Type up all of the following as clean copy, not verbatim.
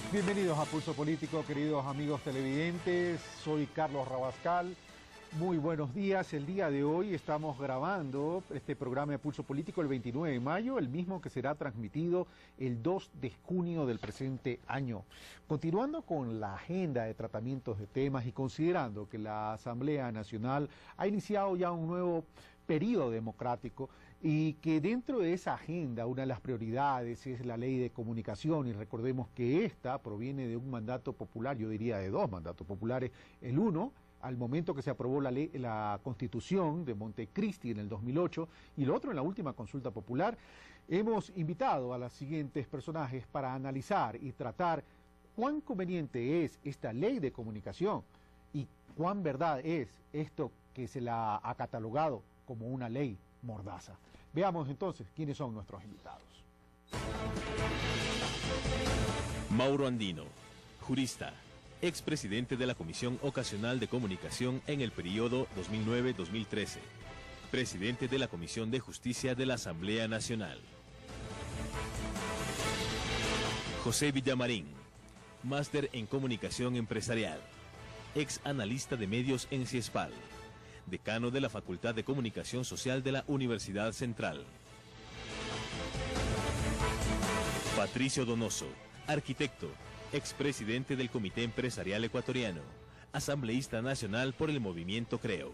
Bienvenidos a Pulso Político, queridos amigos televidentes. Soy Carlos Rabascal. Muy buenos días. El día de hoy estamos grabando este programa de Pulso Político el 29 de mayo, el mismo que será transmitido el 2 de junio del presente año. Continuando con la agenda de tratamientos de temas y considerando que la Asamblea Nacional ha iniciado ya un nuevo periodo democrático y que dentro de esa agenda una de las prioridades es la ley de comunicación, y recordemos que esta proviene de un mandato popular, yo diría de dos mandatos populares, el uno al momento que se aprobó la Constitución de Montecristi en el 2008 y el otro en la última consulta popular. Hemos invitado a los siguientes personajes para analizar y tratar cuán conveniente es esta ley de comunicación y cuán verdad es esto que se la ha catalogado como una ley mordaza. Veamos entonces quiénes son nuestros invitados. Mauro Andino, jurista, expresidente de la Comisión Ocasional de Comunicación en el periodo 2009-2013, presidente de la Comisión de Justicia de la Asamblea Nacional. José Villamarín, máster en Comunicación Empresarial, ex analista de medios en CIESPAL, decano de la Facultad de Comunicación Social de la Universidad Central. Patricio Donoso, arquitecto, expresidente del Comité Empresarial Ecuatoriano, asambleísta nacional por el Movimiento Creo.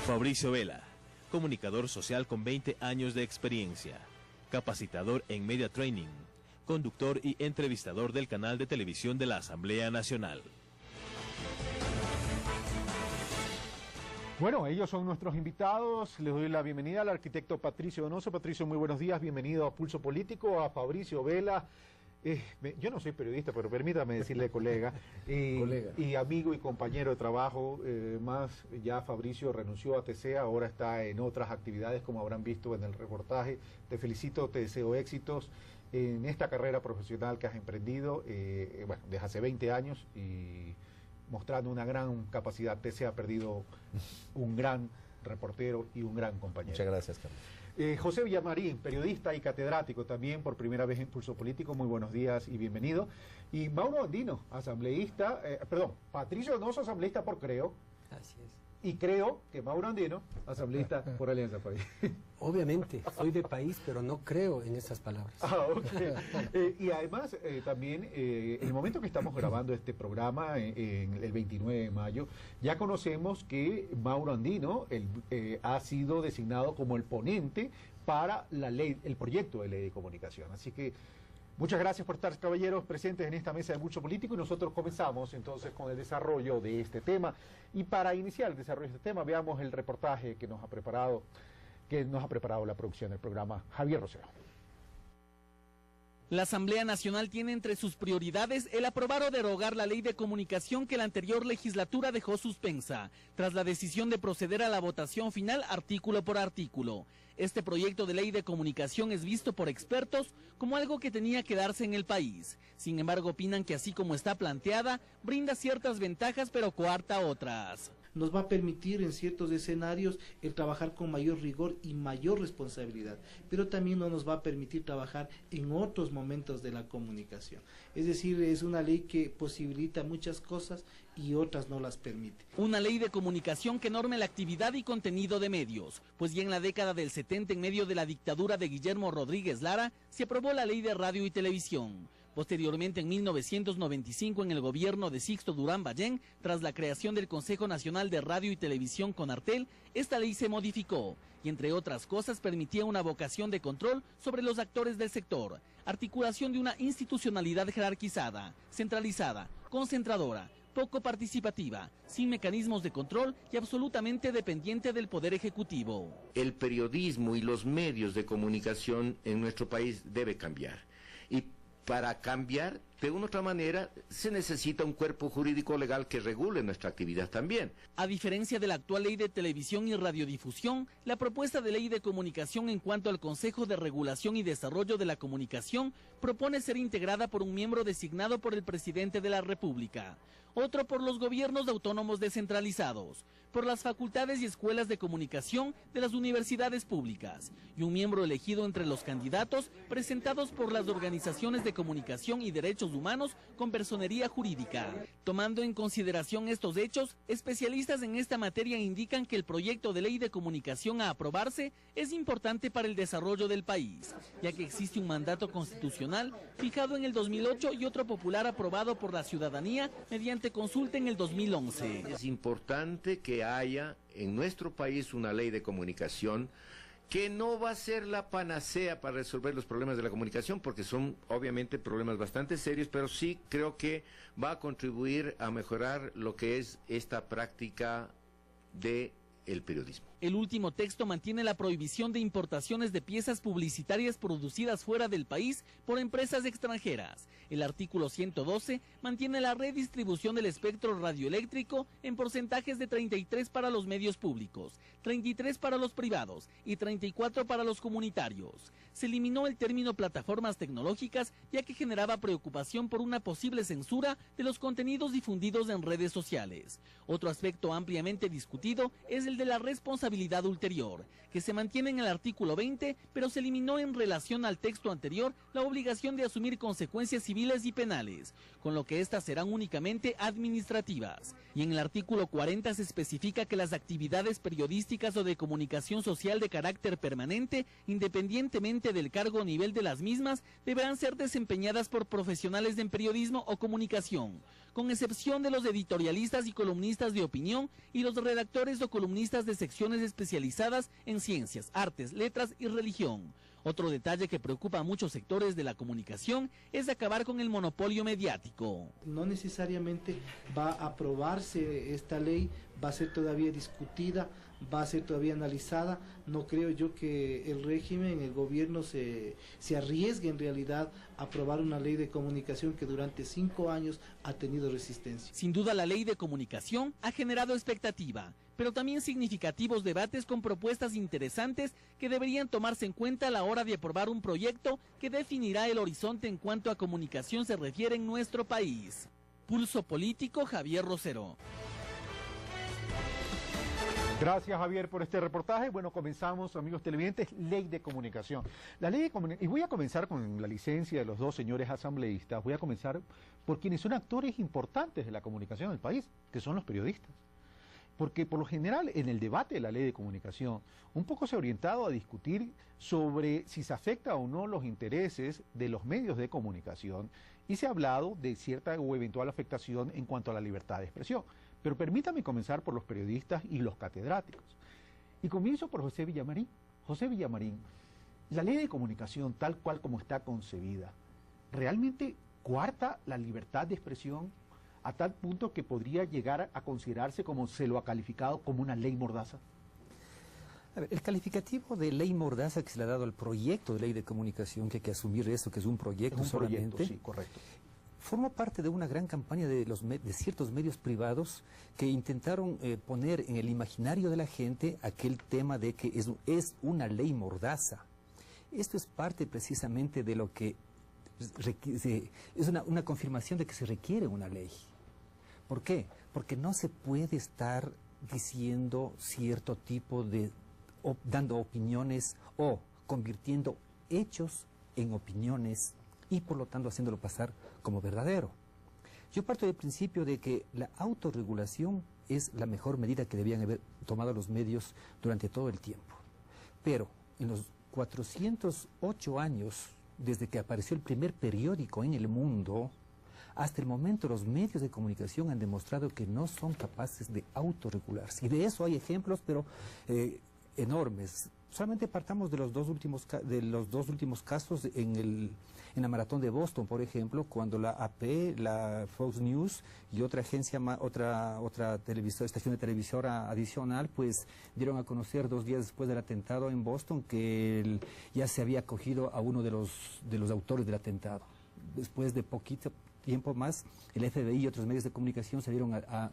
Fabricio Vela, comunicador social con 20 años de experiencia, capacitador en Media Training, conductor y entrevistador del canal de televisión de la Asamblea Nacional. Bueno, ellos son nuestros invitados. Les doy la bienvenida al arquitecto Patricio Donoso. Patricio, muy buenos días, bienvenido a Pulso Político. A Fabricio Vela, yo no soy periodista, pero permítame decirle colega, y amigo y compañero de trabajo, más ya Fabricio renunció a TC, ahora está en otras actividades, como habrán visto en el reportaje. Te felicito, te deseo éxitos en esta carrera profesional que has emprendido, bueno, desde hace 20 años y mostrando una gran capacidad. TC ha perdido un gran reportero y un gran compañero. Muchas gracias, Carlos. José Villamarín, periodista y catedrático también, por primera vez en Pulso Político, muy buenos días y bienvenido. Y Mauro Andino, asambleísta, Patricio Donoso, asambleísta por Creo. Así es. Y creo que Mauro Andino, asambleísta por Alianza País. Obviamente, soy de país, pero no creo en esas palabras. Okay. Y además, también, en el momento que estamos grabando este programa, en el 29 de mayo, ya conocemos que Mauro Andino ha sido designado como el ponente para la ley, el proyecto de ley de comunicación. Así que muchas gracias por estar, caballeros, presentes en esta mesa de Pulso Político, y nosotros comenzamos entonces con el desarrollo de este tema. Y para iniciar el desarrollo de este tema, veamos el reportaje que nos ha preparado la producción del programa Javier Rosero. La Asamblea Nacional tiene entre sus prioridades el aprobar o derogar la ley de comunicación que la anterior legislatura dejó suspensa, tras la decisión de proceder a la votación final artículo por artículo. Este proyecto de ley de comunicación es visto por expertos como algo que tenía que darse en el país. Sin embargo, opinan que así como está planteada, brinda ciertas ventajas pero coarta otras. Nos va a permitir en ciertos escenarios el trabajar con mayor rigor y mayor responsabilidad, pero también no nos va a permitir trabajar en otros momentos de la comunicación. Es decir, es una ley que posibilita muchas cosas y otras no las permite. Una ley de comunicación que norme la actividad y contenido de medios, pues ya en la década del 70, en medio de la dictadura de Guillermo Rodríguez Lara, se aprobó la ley de radio y televisión. Posteriormente, en 1995, en el gobierno de Sixto Durán Ballén, tras la creación del Consejo Nacional de Radio y Televisión CONARTEL, esta ley se modificó y, entre otras cosas, permitía una vocación de control sobre los actores del sector, articulación de una institucionalidad jerarquizada, centralizada, concentradora, poco participativa, sin mecanismos de control y absolutamente dependiente del Poder Ejecutivo. El periodismo y los medios de comunicación en nuestro país debe cambiar. Y para cambiar, de una u otra manera, se necesita un cuerpo jurídico legal que regule nuestra actividad también. A diferencia de la actual ley de televisión y radiodifusión, la propuesta de ley de comunicación en cuanto al Consejo de Regulación y Desarrollo de la Comunicación propone ser integrada por un miembro designado por el presidente de la República. otro por los gobiernos autónomos descentralizados, por las facultades y escuelas de comunicación de las universidades públicas, y un miembro elegido entre los candidatos presentados por las organizaciones de comunicación y derechos humanos con personería jurídica. Tomando en consideración estos hechos, especialistas en esta materia indican que el proyecto de ley de comunicación a aprobarse es importante para el desarrollo del país, ya que existe un mandato constitucional fijado en el 2008 y otro popular aprobado por la ciudadanía mediante consulta en el 2011. Es importante que haya en nuestro país una ley de comunicación que no va a ser la panacea para resolver los problemas de la comunicación, porque son obviamente problemas bastante serios, pero sí creo que va a contribuir a mejorar lo que es esta práctica de el periodismo. El último texto mantiene la prohibición de importaciones de piezas publicitarias producidas fuera del país por empresas extranjeras. El artículo 112 mantiene la redistribución del espectro radioeléctrico en porcentajes de 33 para los medios públicos, 33 para los privados y 34 para los comunitarios. Se eliminó el término plataformas tecnológicas, ya que generaba preocupación por una posible censura de los contenidos difundidos en redes sociales. Otro aspecto ampliamente discutido es el de la responsabilidad ulterior, que se mantiene en el artículo 20, pero se eliminó en relación al texto anterior la obligación de asumir consecuencias civiles y penales, con lo que éstas serán únicamente administrativas. Y en el artículo 40 se especifica que las actividades periodísticas o de comunicación social de carácter permanente, independientemente del cargo o nivel de las mismas, deberán ser desempeñadas por profesionales en periodismo o comunicación, con excepción de los editorialistas y columnistas de opinión y los redactores o columnistas de secciones especializadas en ciencias, artes, letras y religión. Otro detalle que preocupa a muchos sectores de la comunicación es acabar con el monopolio mediático. No necesariamente va a aprobarse esta ley, va a ser todavía discutida, va a ser todavía analizada. No creo yo que el régimen, el gobierno se arriesgue en realidad a aprobar una ley de comunicación que durante 5 años ha tenido resistencia. Sin duda la ley de comunicación ha generado expectativa, pero también significativos debates con propuestas interesantes que deberían tomarse en cuenta a la hora de aprobar un proyecto que definirá el horizonte en cuanto a comunicación se refiere en nuestro país. Pulso Político, Javier Rosero. Gracias, Javier, por este reportaje. Bueno, comenzamos, amigos televidentes, ley de comunicación. Y voy a comenzar con la licencia de los dos señores asambleístas. Voy a comenzar por quienes son actores importantes de la comunicación del país, que son los periodistas. Porque por lo general en el debate de la ley de comunicación un poco se ha orientado a discutir sobre si se afecta o no los intereses de los medios de comunicación y se ha hablado de cierta o eventual afectación en cuanto a la libertad de expresión. Pero permítame comenzar por los periodistas y los catedráticos. Y comienzo por José Villamarín. José Villamarín, la ley de comunicación tal cual como está concebida, ¿realmente coarta la libertad de expresión a tal punto que podría llegar a considerarse, como se lo ha calificado, como una ley mordaza? A ver, el calificativo de ley mordaza que se le ha dado al proyecto de ley de comunicación, que hay que asumir eso, que es un proyecto solamente. Proyecto, sí, correcto. Forma parte de una gran campaña de ciertos medios privados que intentaron poner en el imaginario de la gente aquel tema de que es una ley mordaza. Esto es parte precisamente de lo que es una confirmación de que se requiere una ley. ¿Por qué? Porque no se puede estar diciendo cierto tipo de, dando opiniones o convirtiendo hechos en opiniones y por lo tanto haciéndolo pasar como verdadero. Yo parto del principio de que la autorregulación es la mejor medida que debían haber tomado los medios durante todo el tiempo. Pero en los 408 años desde que apareció el primer periódico en el mundo, hasta el momento los medios de comunicación han demostrado que no son capaces de autorregularse. Y de eso hay ejemplos, pero enormes. Solamente partamos de los dos últimos casos en la maratón de Boston, por ejemplo, cuando la AP, la Fox News y otra agencia, otra estación de televisora adicional, pues dieron a conocer 2 días después del atentado en Boston que ya se había cogido a uno de los autores del atentado. Después de poquito tiempo más, el FBI y otros medios de comunicación salieron a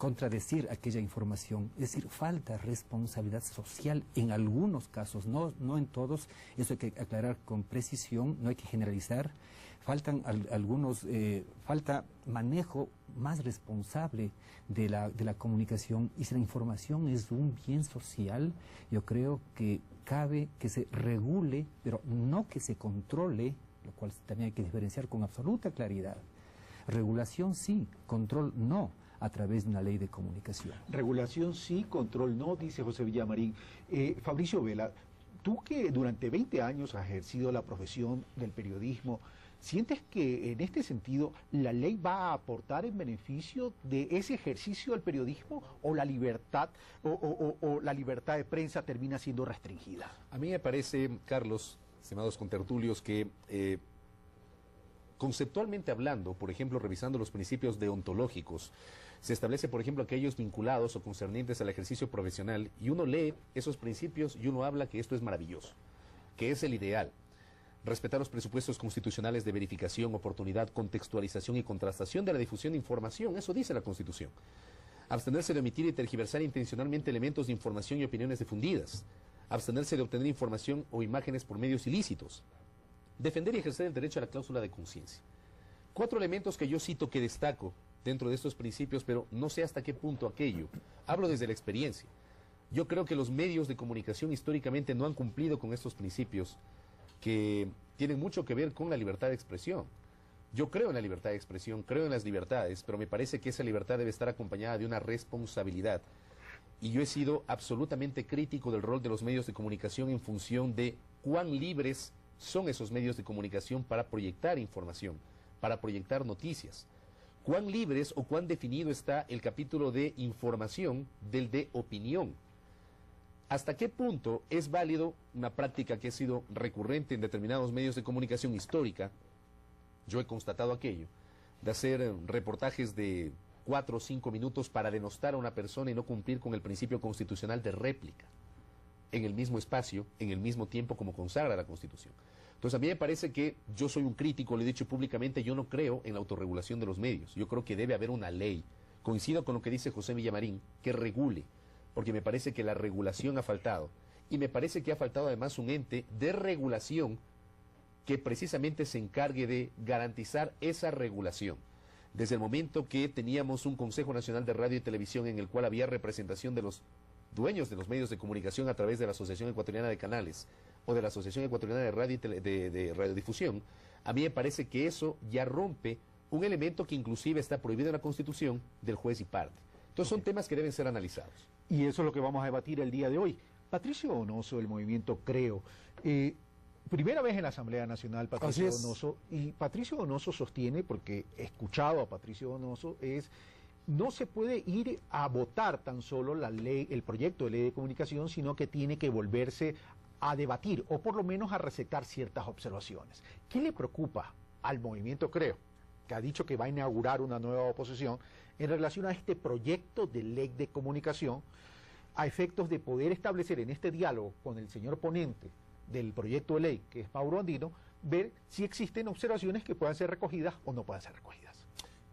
contradecir aquella información. Es decir, falta responsabilidad social en algunos casos, no en todos. Eso hay que aclarar con precisión, no hay que generalizar. Faltan falta manejo más responsable de la comunicación, y si la información es un bien social, yo creo que cabe que se regule, pero no que se controle, lo cual también hay que diferenciar con absoluta claridad. Regulación sí, control no, a través de una ley de comunicación. Regulación sí, control no, dice José Villamarín. Fabricio Vela, tú que durante 20 años has ejercido la profesión del periodismo, ¿sientes que en este sentido la ley va a aportar en beneficio de ese ejercicio del periodismo, o la libertad o la libertad de prensa termina siendo restringida? A mí me parece, Carlos, estimados contertulios, que conceptualmente hablando, por ejemplo, revisando los principios deontológicos, se establece, por ejemplo, aquellos vinculados o concernientes al ejercicio profesional, y uno lee esos principios y uno habla que esto es maravilloso, que es el ideal. Respetar los presupuestos constitucionales de verificación, oportunidad, contextualización y contrastación de la difusión de información, eso dice la Constitución. Abstenerse de omitir y tergiversar intencionalmente elementos de información y opiniones difundidas. Abstenerse de obtener información o imágenes por medios ilícitos. Defender y ejercer el derecho a la cláusula de conciencia. 4 elementos que yo cito, que destaco dentro de estos principios, pero no sé hasta qué punto aquello. Hablo desde la experiencia. Yo creo que los medios de comunicación históricamente no han cumplido con estos principios, que tienen mucho que ver con la libertad de expresión. Yo creo en la libertad de expresión, creo en las libertades, pero me parece que esa libertad debe estar acompañada de una responsabilidad. Y yo he sido absolutamente crítico del rol de los medios de comunicación en función de cuán libres son esos medios de comunicación para proyectar información, para proyectar noticias. Cuán libres o cuán definido está el capítulo de información del de opinión. ¿Hasta qué punto es válido una práctica que ha sido recurrente en determinados medios de comunicación histórica? Yo he constatado aquello, de hacer reportajes de 4 o 5 minutos para denostar a una persona y no cumplir con el principio constitucional de réplica, en el mismo espacio, en el mismo tiempo como consagra la Constitución. Entonces a mí me parece que yo soy un crítico, lo he dicho públicamente, yo no creo en la autorregulación de los medios. Yo creo que debe haber una ley, coincido con lo que dice José Villamarín, que regule, porque me parece que la regulación ha faltado, y me parece que ha faltado además un ente de regulación que precisamente se encargue de garantizar esa regulación. Desde el momento que teníamos un Consejo Nacional de Radio y Televisión en el cual había representación de los dueños de los medios de comunicación a través de la Asociación Ecuatoriana de Canales o de la Asociación Ecuatoriana de Radio de Radiodifusión, a mí me parece que eso ya rompe un elemento que inclusive está prohibido en la Constitución, del juez y parte. Entonces son temas que deben ser analizados. Y eso es lo que vamos a debatir el día de hoy. Patricio Donoso, del movimiento Creo, primera vez en la Asamblea Nacional, Patricio Donoso, y Patricio Donoso sostiene, porque he escuchado a Patricio Donoso, no se puede ir a votar tan solo la ley, el proyecto de ley de comunicación, sino que tiene que volverse a debatir, o por lo menos a recetar ciertas observaciones. ¿Qué le preocupa al movimiento Creo, que ha dicho que va a inaugurar una nueva oposición, en relación a este proyecto de ley de comunicación, a efectos de poder establecer en este diálogo con el señor ponente del proyecto de ley, que es Mauro Andino, ver si existen observaciones que puedan ser recogidas o no puedan ser recogidas?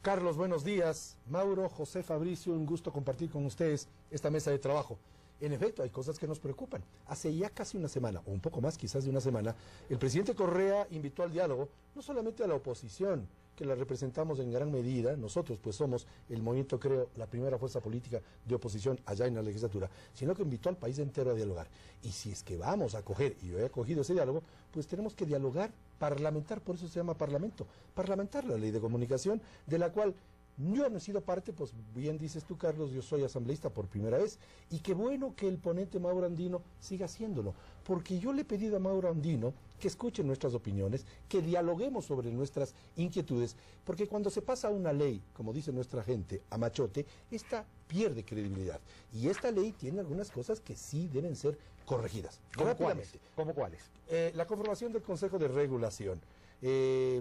Carlos, buenos días. Mauro, José, Fabricio, un gusto compartir con ustedes esta mesa de trabajo. En efecto, hay cosas que nos preocupan. Hace ya casi una semana, o un poco más quizás de una semana, el presidente Correa invitó al diálogo no solamente a la oposición, que la representamos en gran medida, nosotros pues somos el movimiento Creo, la primera fuerza política de oposición allá en la legislatura, sino que invitó al país entero a dialogar. Y si es que vamos a acoger, y yo he acogido ese diálogo, pues tenemos que dialogar, parlamentar, por eso se llama parlamento, parlamentar la ley de comunicación, de la cual yo no he sido parte, pues bien dices tú, Carlos, yo soy asambleísta por primera vez, y qué bueno que el ponente Mauro Andino siga haciéndolo, porque yo le he pedido a Mauro Andino que escuche nuestras opiniones, que dialoguemos sobre nuestras inquietudes, porque cuando se pasa una ley, como dice nuestra gente, a machote, esta pierde credibilidad, y esta ley tiene algunas cosas que sí deben ser corregidas. Rápidamente. ¿Cómo cuáles? La conformación del Consejo de Regulación.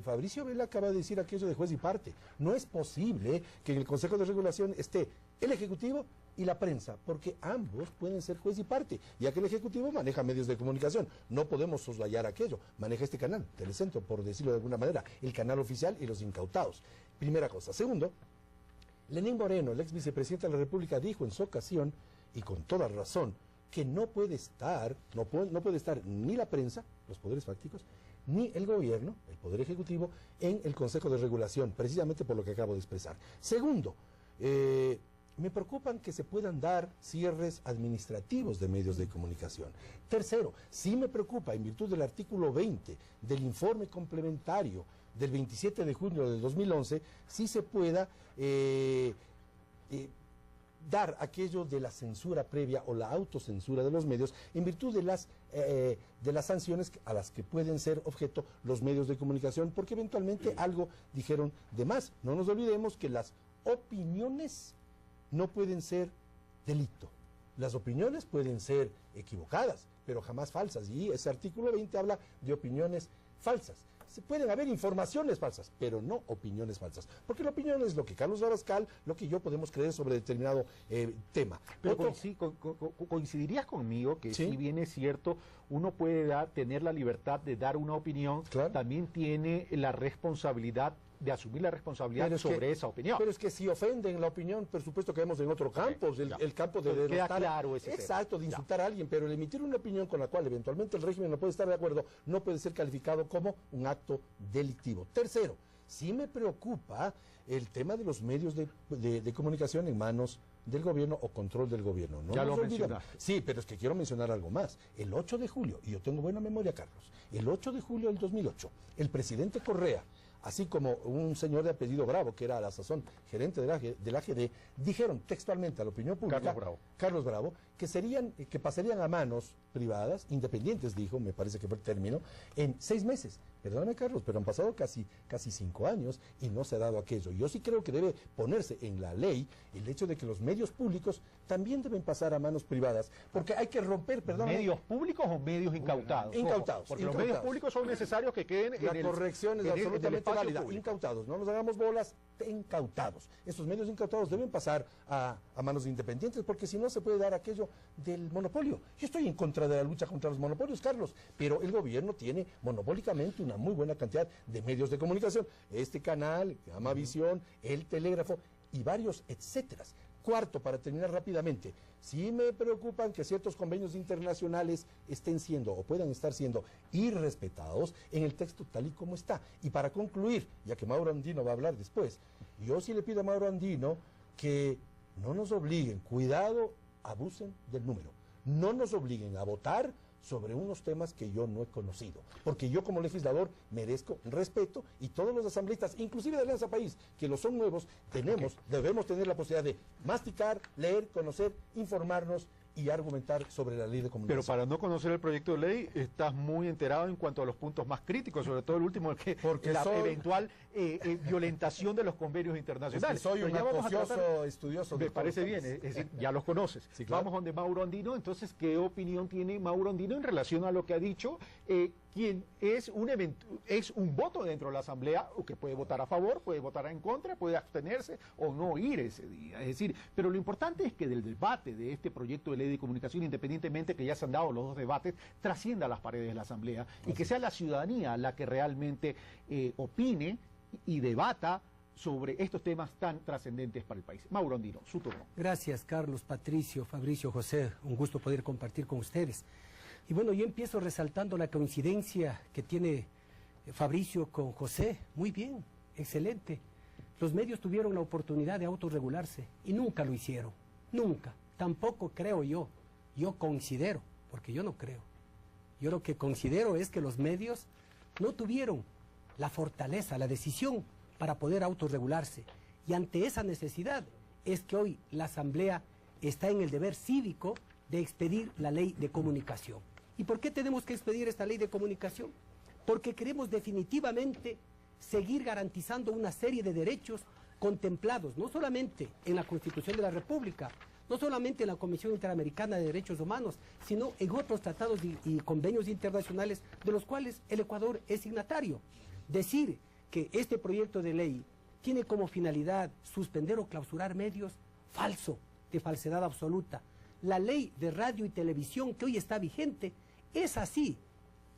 Fabricio Vela acaba de decir aquello de juez y parte. No es posible que en el Consejo de Regulación esté el Ejecutivo y la prensa, porque ambos pueden ser juez y parte, ya que el Ejecutivo maneja medios de comunicación. No podemos soslayar aquello. Maneja este canal, Telecentro, por decirlo de alguna manera, el canal oficial y los incautados. Primera cosa. Segundo, Lenín Moreno, el ex vicepresidente de la República, dijo en su ocasión, y con toda razón, que no puede estar ni la prensa, los poderes fácticos, ni el gobierno, el Poder Ejecutivo, en el Consejo de Regulación, precisamente por lo que acabo de expresar. Segundo, me preocupan que se puedan dar cierres administrativos de medios de comunicación. Tercero, sí me preocupa, en virtud del artículo 20 del informe complementario del 27 de junio del 2011, sí se pueda dar aquello de la censura previa o la autocensura de los medios en virtud de las sanciones a las que pueden ser objeto los medios de comunicación, porque eventualmente algo dijeron de más. No nos olvidemos que las opiniones no pueden ser delito. Las opiniones pueden ser equivocadas, pero jamás falsas, y ese artículo 20 habla de opiniones falsas. Se pueden haber informaciones falsas, pero no opiniones falsas, porque la opinión es lo que Carlos Rabascal, lo que yo podemos creer sobre determinado tema. Pero coincidirías conmigo que si bien es cierto, uno puede tener la libertad de dar una opinión, claro, también tiene la responsabilidad de asumir la responsabilidad sobre esa opinión. Pero es que si ofenden la opinión, por supuesto que vemos en otro campo, el campo de denostar. Queda claro ese exacto, de insultar a alguien, pero el emitir una opinión con la cual eventualmente el régimen no puede estar de acuerdo, no puede ser calificado como un acto delictivo. Tercero, sí me preocupa el tema de los medios de comunicación en manos del gobierno o control del gobierno. No ya lo mencionaste. Sí, pero es que quiero mencionar algo más. El 8 de julio, y yo tengo buena memoria, Carlos, el 8 de julio del 2008, el presidente Correa, así como un señor de apellido Bravo, que era a la sazón gerente de la AGD, dijeron textualmente a la opinión pública, Carlos Bravo, que pasarían a manos privadas, independientes, dijo, me parece que fue el término, en 6 meses. Perdóname, Carlos, pero han pasado casi 5 años y no se ha dado aquello. Yo sí creo que debe ponerse en la ley el hecho de que los medios públicos también deben pasar a manos privadas, porque hay que romper, ¿medios públicos o medios incautados? Incautados. Porque los medios públicos son necesarios que queden la corrección es absolutamente válida. Incautados, no nos hagamos bolas, incautados. Estos medios incautados deben pasar a manos independientes, porque si no se puede dar aquello del monopolio. Yo estoy en contra de la lucha contra los monopolios, Carlos, pero el gobierno tiene monopólicamente una muy buena cantidad de medios de comunicación. Este canal, Amavisión, El Telégrafo y varios, etcétera. Cuarto, para terminar rápidamente, sí me preocupan que ciertos convenios internacionales estén siendo o puedan estar siendo irrespetados en el texto tal y como está. Y para concluir, ya que Mauro Andino va a hablar después, yo sí le pido a Mauro Andino que no nos obliguen, cuidado, abusen del número, no nos obliguen a votar sobre unos temas que yo no he conocido, porque yo como legislador merezco respeto, y todos los asambleístas, inclusive de Alianza País, que los son nuevos, debemos tener la posibilidad de masticar, leer, conocer, informarnos y argumentar sobre la ley de comunicación. Pero para no conocer el proyecto de ley, estás muy enterado en cuanto a los puntos más críticos, sobre todo el último, porque la eventual violentación de los convenios internacionales. Es que soy un acucioso estudioso. Me parece bien, es decir, ya los conoces. Sí, claro. Vamos donde Mauro Andino. Entonces, ¿qué opinión tiene Mauro Andino en relación a lo que ha dicho? Quien es un voto dentro de la Asamblea, o que puede votar a favor, puede votar en contra, puede abstenerse o no ir ese día. Es decir, pero lo importante es que del debate de este proyecto de ley de comunicación, independientemente que ya se han dado los 2 debates, trascienda las paredes de la Asamblea y que sea la ciudadanía la que realmente opine y debata sobre estos temas tan trascendentes para el país. Mauro Andino, su turno. Gracias, Carlos, Patricio, Fabricio, José. Un gusto poder compartir con ustedes. Y bueno, yo empiezo resaltando la coincidencia que tiene Fabricio con José. Muy bien, excelente. Los medios tuvieron la oportunidad de autorregularse y nunca lo hicieron. Nunca. Tampoco creo yo. Yo considero, porque yo no creo. Yo lo que considero es que los medios no tuvieron la fortaleza, la decisión para poder autorregularse. Y ante esa necesidad es que hoy la Asamblea está en el deber cívico de expedir la ley de comunicación. ¿Y por qué tenemos que expedir esta ley de comunicación? Porque queremos definitivamente seguir garantizando una serie de derechos contemplados, no solamente en la Constitución de la República, no solamente en la Comisión Interamericana de Derechos Humanos, sino en otros tratados y convenios internacionales de los cuales el Ecuador es signatario. Decir que este proyecto de ley tiene como finalidad suspender o clausurar medios, falso, de falsedad absoluta. La ley de radio y televisión que hoy está vigente es así,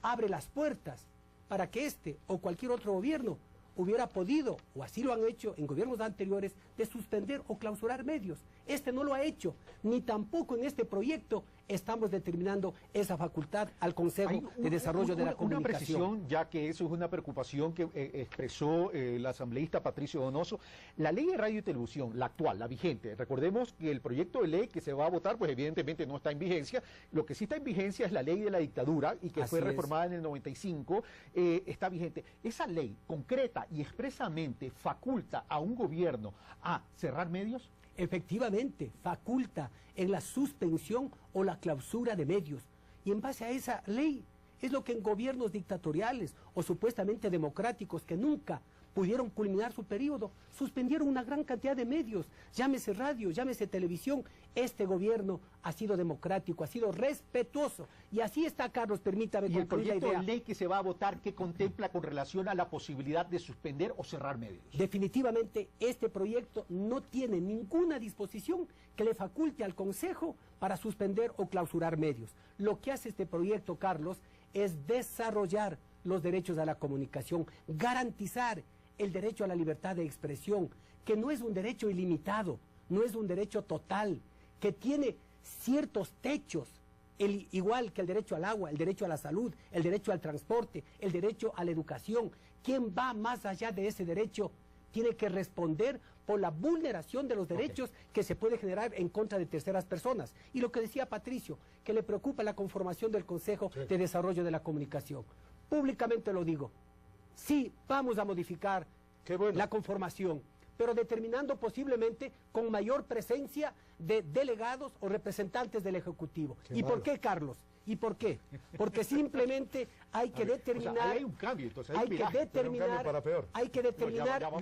abre las puertas para que este o cualquier otro gobierno hubiera podido, o así lo han hecho en gobiernos anteriores, de suspender o clausurar medios. Este no lo ha hecho, ni tampoco en este proyecto estamos determinando esa facultad al Consejo de Desarrollo de la Comunicación. Una precisión, ya que eso es una preocupación que expresó el asambleísta Patricio Donoso. La ley de radio y televisión, la actual, la vigente, recordemos que el proyecto de ley que se va a votar, pues evidentemente no está en vigencia. Lo que sí está en vigencia es la ley de la dictadura y que fue reformada en el 95, está vigente. Esa ley concreta y expresamente faculta a un gobierno a cerrar medios. Efectivamente, faculta en la suspensión o la clausura de medios. Y en base a esa ley es lo que en gobiernos dictatoriales o supuestamente democráticos que nunca pudieron culminar su periodo, suspendieron una gran cantidad de medios, llámese radio, llámese televisión. Este gobierno ha sido democrático, ha sido respetuoso. Y así está, Carlos, permítame concluir la idea. ¿Y el proyecto de ley que se va a votar, qué contempla con relación a la posibilidad de suspender o cerrar medios? Definitivamente, este proyecto no tiene ninguna disposición que le faculte al Consejo para suspender o clausurar medios. Lo que hace este proyecto, Carlos, es desarrollar los derechos a la comunicación, garantizar el derecho a la libertad de expresión, que no es un derecho ilimitado, no es un derecho total, que tiene ciertos techos, igual que el derecho al agua, el derecho a la salud, el derecho al transporte, el derecho a la educación. Quien va más allá de ese derecho tiene que responder por la vulneración de los derechos que se puede generar en contra de terceras personas. Y lo que decía Patricio, que le preocupa la conformación del Consejo de Desarrollo de la Comunicación. Públicamente lo digo, sí, vamos a modificar la conformación, pero determinando posiblemente con mayor presencia de delegados o representantes del Ejecutivo. ¿Y por qué, Carlos? ¿Y por qué? Porque simplemente hay que determinar, o sea, hay un cambio, entonces hay que determinar no,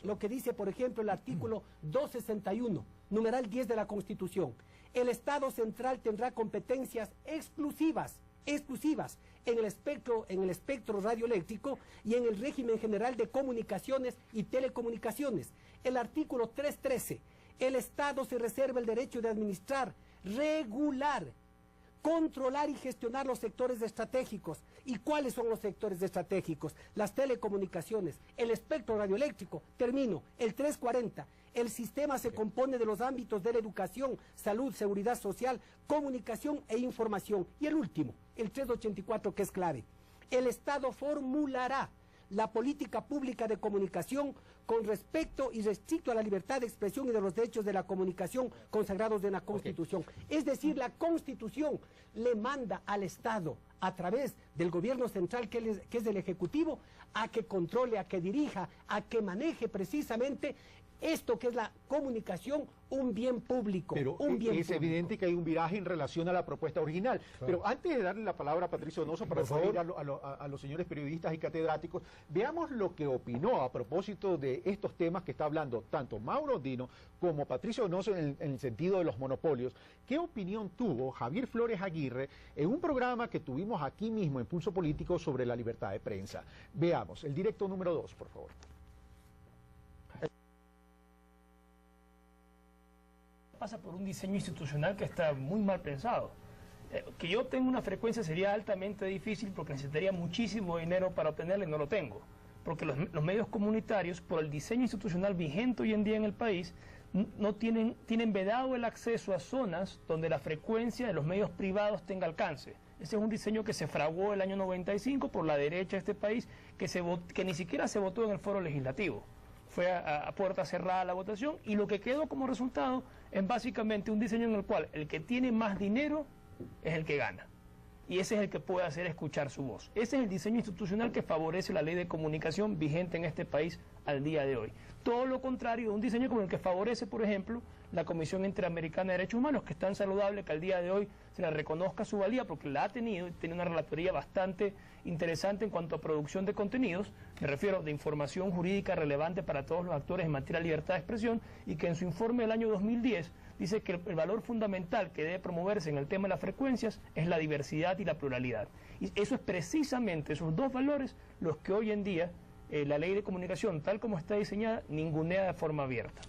lo que dice, por ejemplo, el artículo 261, numeral 10 de la Constitución. El Estado central tendrá competencias exclusivas en el espectro radioeléctrico y en el régimen general de comunicaciones y telecomunicaciones. El artículo 313, el Estado se reserva el derecho de administrar, regular, controlar y gestionar los sectores estratégicos. ¿Y cuáles son los sectores estratégicos? Las telecomunicaciones, el espectro radioeléctrico. Termino. El 340. El sistema se compone de los ámbitos de la educación, salud, seguridad social, comunicación e información. Y el último, el 384, que es clave. El Estado formulará la política pública de comunicación con respecto y restricto a la libertad de expresión y de los derechos de la comunicación consagrados en la Constitución. Es decir, la Constitución le manda al Estado, a través del gobierno central, que es el Ejecutivo, a que controle, a que dirija, a que maneje precisamente esto que es la comunicación, un bien público. Pero es evidente que hay un viraje en relación a la propuesta original. Claro. Pero antes de darle la palabra a Patricio Donoso para ir a los señores periodistas y catedráticos, veamos lo que opinó a propósito de estos temas que está hablando tanto Mauro Andino como Patricio Donoso en el sentido de los monopolios. ¿Qué opinión tuvo Javier Flores Aguirre en un programa que tuvimos aquí mismo en Pulso Político sobre la libertad de prensa? Veamos, el directo número 2, por favor. Pasa por un diseño institucional que está muy mal pensado. Que yo tenga una frecuencia sería altamente difícil porque necesitaría muchísimo dinero para obtenerla y no lo tengo. Porque los medios comunitarios, por el diseño institucional vigente hoy en día en el país, no tienen vedado el acceso a zonas donde la frecuencia de los medios privados tenga alcance. Ese es un diseño que se fraguó el año 95 por la derecha de este país, que ni siquiera se votó en el foro legislativo. Fue a puerta cerrada la votación y lo que quedó como resultado es básicamente un diseño en el cual el que tiene más dinero es el que gana. Y ese es el que puede hacer escuchar su voz. Ese es el diseño institucional que favorece la ley de comunicación vigente en este país al día de hoy. Todo lo contrario de un diseño como el que favorece, por ejemplo, la Comisión Interamericana de Derechos Humanos, que es tan saludable que al día de hoy se le reconozca su valía porque la ha tenido y tiene una relatoría bastante interesante en cuanto a producción de contenidos, me refiero de información jurídica relevante para todos los actores en materia de libertad de expresión, y que en su informe del año 2010 dice que el valor fundamental que debe promoverse en el tema de las frecuencias es la diversidad y la pluralidad. Y eso es precisamente esos dos valores los que hoy en día la ley de comunicación, tal como está diseñada, ningunea de forma abierta.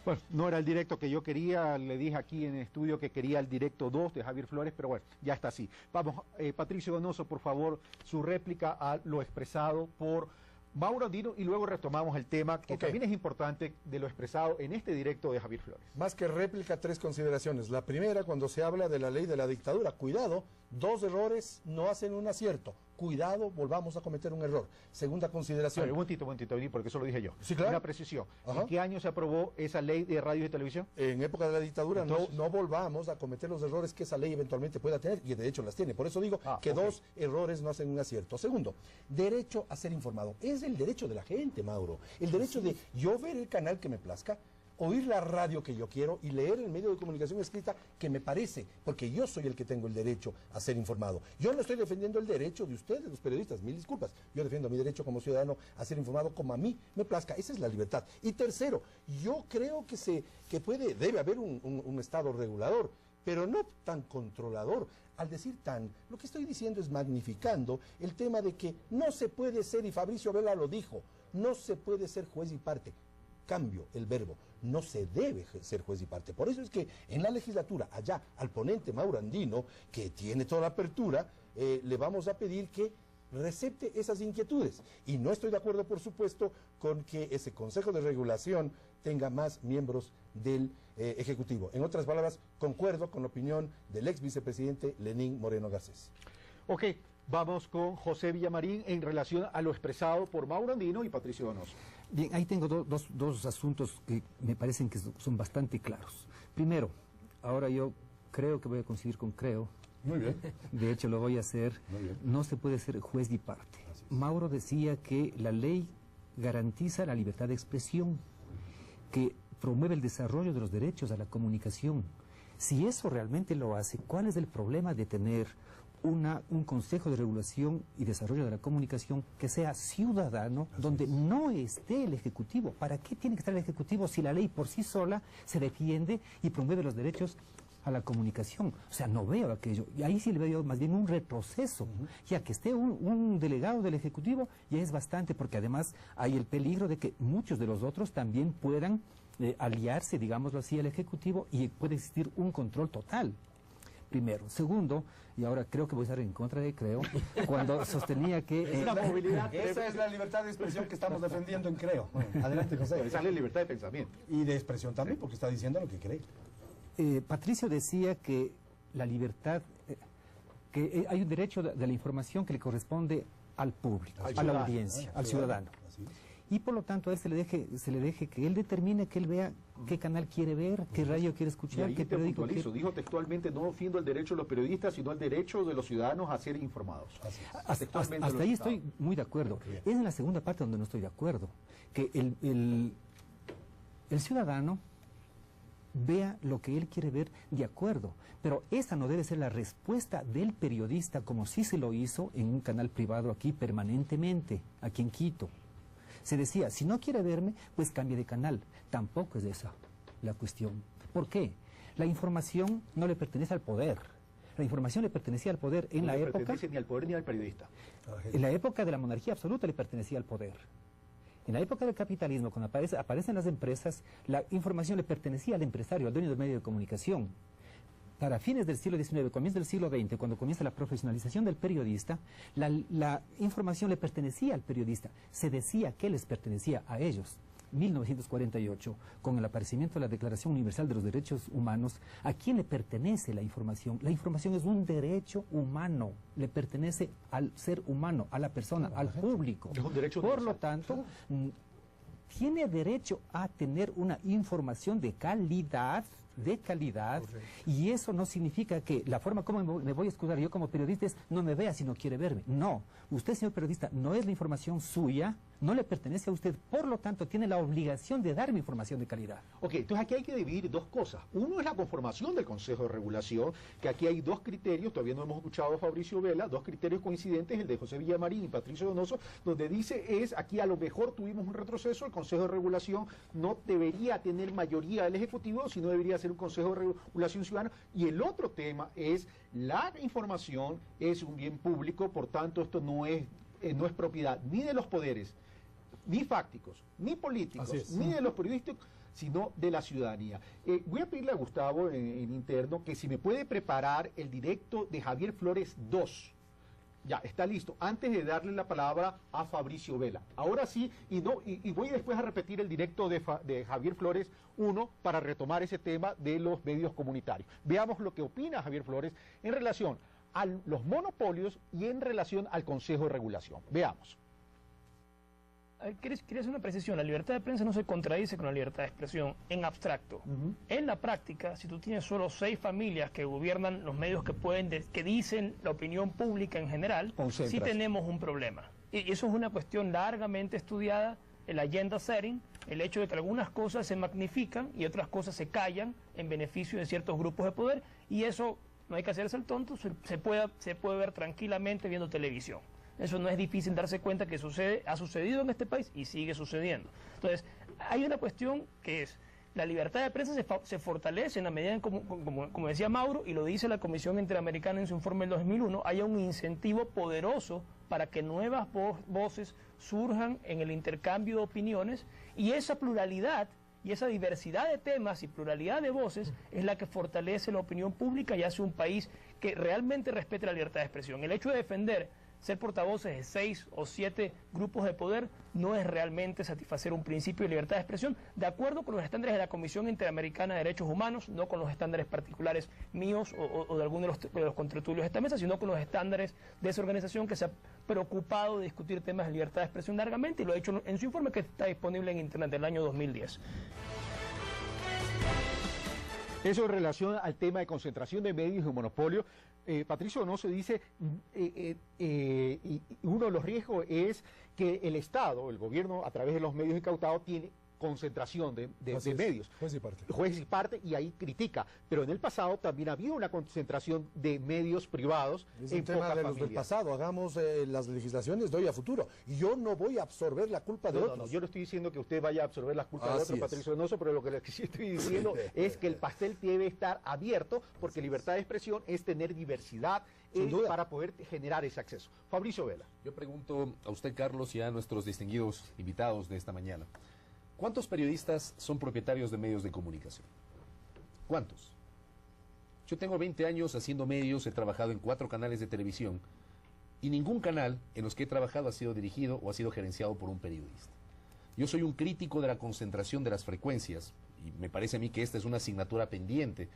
Bueno, no era el directo que yo quería, le dije aquí en el estudio que quería el directo 2 de Javier Flores, pero bueno, ya está así. Vamos, Patricio Donoso, por favor, su réplica a lo expresado por Mauro Andino y luego retomamos el tema que también es importante de lo expresado en este directo de Javier Flores. Más que réplica, 3 consideraciones. La primera, cuando se habla de la ley de la dictadura, cuidado, 2 errores no hacen un acierto. Cuidado, volvamos a cometer un error. Segunda consideración. Un momentito, porque eso lo dije yo. Sí, claro. Una precisión. Ajá. ¿En qué año se aprobó esa ley de radio y televisión? En época de la dictadura. Entonces, no volvamos a cometer los errores que esa ley eventualmente pueda tener, y de hecho las tiene. Por eso digo que 2 errores no hacen un acierto. Segundo, derecho a ser informado. Es el derecho de la gente, Mauro. El derecho de yo ver el canal que me plazca, oír la radio que yo quiero y leer el medio de comunicación escrita que me parece, porque yo soy el que tengo el derecho a ser informado. Yo no estoy defendiendo el derecho de ustedes, los periodistas, mil disculpas. Yo defiendo mi derecho como ciudadano a ser informado como a mí me plazca. Esa es la libertad. Y tercero, yo creo que debe haber un Estado regulador, pero no tan controlador. Al decir tan, lo que estoy diciendo es magnificando el tema de que no se puede ser, y Fabricio Vela lo dijo, no se puede ser juez y parte. Cambio el verbo, no se debe ser juez y parte. Por eso es que en la legislatura, allá al ponente Mauro Andino, que tiene toda la apertura, le vamos a pedir que recepte esas inquietudes. Y no estoy de acuerdo, por supuesto, con que ese Consejo de Regulación tenga más miembros del Ejecutivo. En otras palabras, concuerdo con la opinión del ex vicepresidente Lenín Moreno Garcés. Ok, vamos con José Villamarín en relación a lo expresado por Mauro Andino y Patricio Donoso. Bien, ahí tengo dos asuntos que me parecen que son bastante claros. Primero, ahora yo creo que voy a coincidir con Creo. Muy bien. De hecho, lo voy a hacer. Muy bien. No se puede ser juez y parte. Mauro decía que la ley garantiza la libertad de expresión, que promueve el desarrollo de los derechos a la comunicación. Si eso realmente lo hace, ¿cuál es el problema de tener un Consejo de Regulación y Desarrollo de la Comunicación que sea ciudadano, donde no esté el Ejecutivo? ¿Para qué tiene que estar el Ejecutivo si la ley por sí sola se defiende y promueve los derechos a la comunicación? O sea, no veo aquello. Y ahí sí le veo más bien un retroceso. Ya que esté un delegado del Ejecutivo ya es bastante, porque además hay el peligro de que muchos de los otros también puedan aliarse, digámoslo así, al Ejecutivo, y puede existir un control total. Primero. Segundo, y ahora creo que voy a estar en contra de Creo, cuando sostenía que... Esa es la libertad de expresión que estamos defendiendo en Creo. Adelante, José. Esa es la libertad de pensamiento. Y de expresión también, porque está diciendo lo que cree. Patricio decía que la libertad, que hay un derecho de la información que le corresponde al público, a la audiencia, al ciudadano. Y por lo tanto a él se le deje que él determine, que él vea qué canal quiere ver, qué radio quiere escuchar, qué periódico quiere... Dijo textualmente, no defiendo el derecho de los periodistas, sino el derecho de los ciudadanos a ser informados. Hasta ahí estoy muy de acuerdo. Es en la segunda parte donde no estoy de acuerdo. Que el ciudadano vea lo que él quiere ver de acuerdo. Pero esa no debe ser la respuesta del periodista, como sí se lo hizo en un canal privado aquí permanentemente, aquí en Quito. Se decía, si no quiere verme, pues cambie de canal. Tampoco es esa la cuestión. ¿Por qué? La información no le pertenece al poder. La información le pertenecía al poder en la época... No le pertenece ni al poder ni al periodista. En la época de la monarquía absoluta le pertenecía al poder. En la época del capitalismo, cuando aparecen las empresas, la información le pertenecía al empresario, al dueño del medio de comunicación. Para fines del siglo XIX, comienzo del siglo XX, cuando comienza la profesionalización del periodista, la información le pertenecía al periodista. Se decía que les pertenecía a ellos. 1948, con el aparecimiento de la Declaración Universal de los Derechos Humanos, ¿a quién le pertenece la información? La información es un derecho humano, le pertenece al ser humano, a la persona, al público. Es un derecho Por lo tanto, tiene derecho a tener una información de calidad, y eso no significa que la forma como me voy a escudar yo como periodista es no me vea si no quiere verme. No, usted, señor periodista, no es la información suya, no le pertenece a usted, por lo tanto tiene la obligación de darme información de calidad. Ok, entonces aquí hay que dividir dos cosas. Uno es la conformación del Consejo de Regulación, que aquí hay dos criterios, todavía no hemos escuchado a Fabricio Vela, dos criterios coincidentes, el de José Villamarín y Patricio Donoso, donde dice aquí a lo mejor tuvimos un retroceso, el Consejo de Regulación no debería tener mayoría del Ejecutivo, sino debería ser un Consejo de Regulación Ciudadana. Y el otro tema es la información es un bien público, por tanto esto no es propiedad ni de los poderes, ni fácticos, ni políticos, ni de los periodistas, sino de la ciudadanía. Voy a pedirle a Gustavo en interno que si me puede preparar el directo de Javier Flores 2. Ya, está listo. Antes de darle la palabra a Fabricio Vela. Ahora sí, y voy después a repetir el directo de Javier Flores 1 para retomar ese tema de los medios comunitarios. Veamos lo que opina Javier Flores en relación a los monopolios y en relación al Consejo de Regulación. Veamos. Quería hacer una precisión. La libertad de prensa no se contradice con la libertad de expresión en abstracto. En la práctica, si tú tienes solo 6 familias que gobiernan los medios que dicen la opinión pública en general, sí tenemos un problema. Y eso es una cuestión largamente estudiada, el agenda setting, el hecho de que algunas cosas se magnifican y otras cosas se callan en beneficio de ciertos grupos de poder, y eso no hay que hacerse el tonto, se puede ver tranquilamente viendo televisión. Eso no es difícil darse cuenta que ha sucedido en este país y sigue sucediendo. Entonces, hay una cuestión que es, la libertad de prensa se fortalece en la medida en, como decía Mauro, y lo dice la Comisión Interamericana en su informe del 2001, haya un incentivo poderoso para que nuevas voces surjan en el intercambio de opiniones, y esa pluralidad y esa diversidad de temas y pluralidad de voces es la que fortalece la opinión pública y hace un país que realmente respete la libertad de expresión. El hecho de defender ser portavoces de 6 o 7 grupos de poder no es realmente satisfacer un principio de libertad de expresión de acuerdo con los estándares de la Comisión Interamericana de Derechos Humanos, no con los estándares particulares míos o de algunos de los contertulios de esta mesa, sino con los estándares de esa organización que se ha preocupado de discutir temas de libertad de expresión largamente y lo ha hecho en su informe que está disponible en Internet del año 2010. Eso en relación al tema de concentración de medios y monopolio. Patricio Donoso dice, uno de los riesgos es que el Estado, el gobierno, a través de los medios incautados, tiene concentración de medios. Juez y parte, y ahí critica. Pero en el pasado también había una concentración de medios privados. Es un tema de los del pasado. Hagamos las legislaciones de hoy a futuro. Y yo no voy a absorber la culpa de otros. No, yo no estoy diciendo que usted vaya a absorber la culpa de otros, Patricio Donoso, pero lo que sí estoy diciendo es que el pastel debe estar abierto, porque libertad de expresión es tener diversidad para poder generar ese acceso. Fabricio Vela. Yo pregunto a usted, Carlos, y a nuestros distinguidos invitados de esta mañana. ¿Cuántos periodistas son propietarios de medios de comunicación? ¿Cuántos? Yo tengo 20 años haciendo medios, he trabajado en 4 canales de televisión y ningún canal en los que he trabajado ha sido dirigido o ha sido gerenciado por un periodista. Yo soy un crítico de la concentración de las frecuencias y me parece a mí que esta es una asignatura pendiente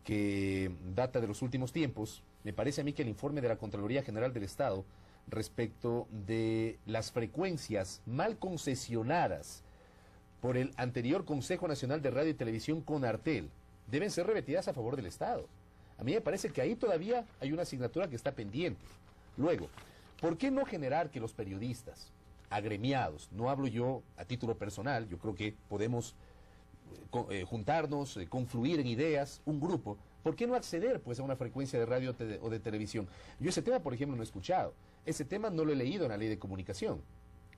que data de los últimos tiempos. Me parece a mí que el informe de la Contraloría General del Estado respecto de las frecuencias mal concesionadas por el anterior Consejo Nacional de Radio y Televisión, CONARTEL, deben ser revertidas a favor del Estado. A mí me parece que ahí todavía hay una asignatura que está pendiente. Luego, ¿por qué no generar que los periodistas agremiados, no hablo yo a título personal, yo creo que podemos juntarnos, confluir en ideas, un grupo, ¿por qué no acceder pues a una frecuencia de radio o de televisión? Yo ese tema, por ejemplo, no he escuchado, ese tema no lo he leído en la Ley de Comunicación.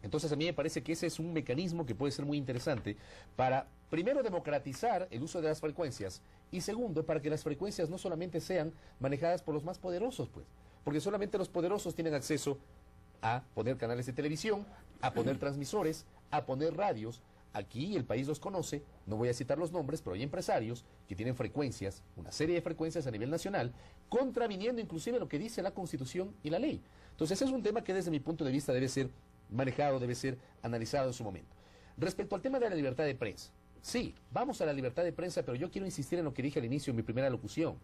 Entonces a mí me parece que ese es un mecanismo que puede ser muy interesante para, primero, democratizar el uso de las frecuencias y segundo, para que las frecuencias no solamente sean manejadas por los más poderosos, pues, porque solamente los poderosos tienen acceso a poner canales de televisión, a poner transmisores, a poner radios. Aquí el país los conoce, no voy a citar los nombres, pero hay empresarios que tienen frecuencias, una serie de frecuencias a nivel nacional, contraviniendo inclusive lo que dice la Constitución y la ley. Entonces ese es un tema que desde mi punto de vista debe ser manejado, debe ser analizado en su momento. Respecto al tema de la libertad de prensa, sí, vamos a la libertad de prensa, pero yo quiero insistir en lo que dije al inicio en mi primera locución.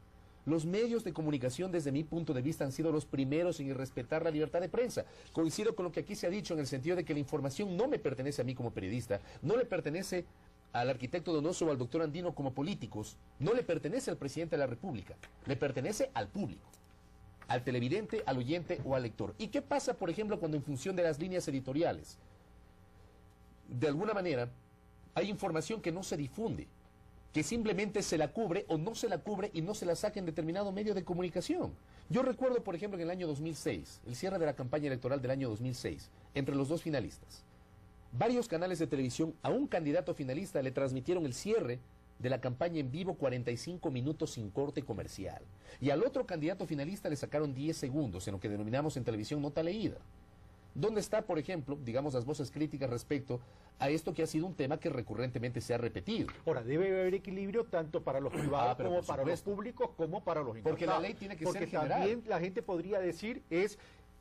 Los medios de comunicación, desde mi punto de vista, han sido los primeros en respetar la libertad de prensa. Coincido con lo que aquí se ha dicho en el sentido de que la información no me pertenece a mí como periodista, no le pertenece al arquitecto Donoso o al doctor Andino como políticos, no le pertenece al presidente de la República, le pertenece al público, al televidente, al oyente o al lector. ¿Y qué pasa, por ejemplo, cuando en función de las líneas editoriales, de alguna manera, hay información que no se difunde, que simplemente se la cubre o no se la cubre y no se la saca en determinado medio de comunicación? Yo recuerdo, por ejemplo, en el año 2006, el cierre de la campaña electoral del año 2006, entre los dos finalistas. Varios canales de televisión a un candidato finalista le transmitieron el cierre de la campaña en vivo 45 minutos sin corte comercial. Y al otro candidato finalista le sacaron 10 segundos, en lo que denominamos en televisión nota leída. ¿Dónde está, por ejemplo, digamos, las voces críticas respecto a esto que ha sido un tema que recurrentemente se ha repetido? Ahora, debe haber equilibrio tanto para los privados como para los públicos, como para los incautados. Porque la ley tiene que ser general. También la gente podría decir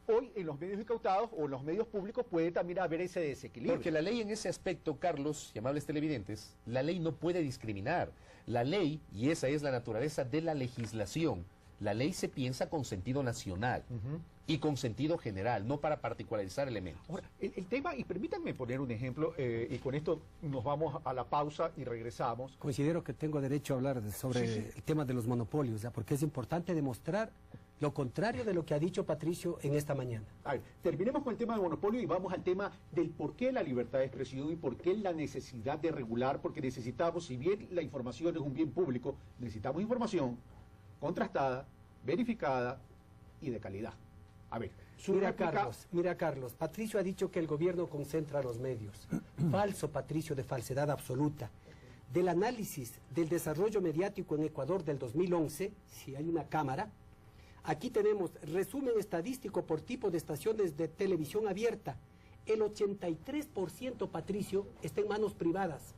hoy en los medios incautados o en los medios públicos puede también haber ese desequilibrio. Porque la ley en ese aspecto, Carlos y amables televidentes, la ley no puede discriminar. La ley, y esa es la naturaleza de la legislación, la ley se piensa con sentido nacional y con sentido general, no para particularizar elementos. Ahora, el tema, y permítanme poner un ejemplo, y con esto nos vamos a la pausa y regresamos. Considero que tengo derecho a hablar sobre el tema de los monopolios, ¿ya? Porque es importante demostrar lo contrario de lo que ha dicho Patricio en esta mañana. A ver, terminemos con el tema del monopolio y vamos al tema del por qué la libertad de expresión y por qué la necesidad de regular, porque necesitamos, si bien la información es un bien público, necesitamos información contrastada, verificada y de calidad. A ver, Mira, Carlos, Patricio ha dicho que el gobierno concentra los medios. Falso, Patricio, de falsedad absoluta. Del análisis del desarrollo mediático en Ecuador del 2011, si hay una cámara, aquí tenemos resumen estadístico por tipo de estaciones de televisión abierta. El 83%, Patricio, está en manos privadas.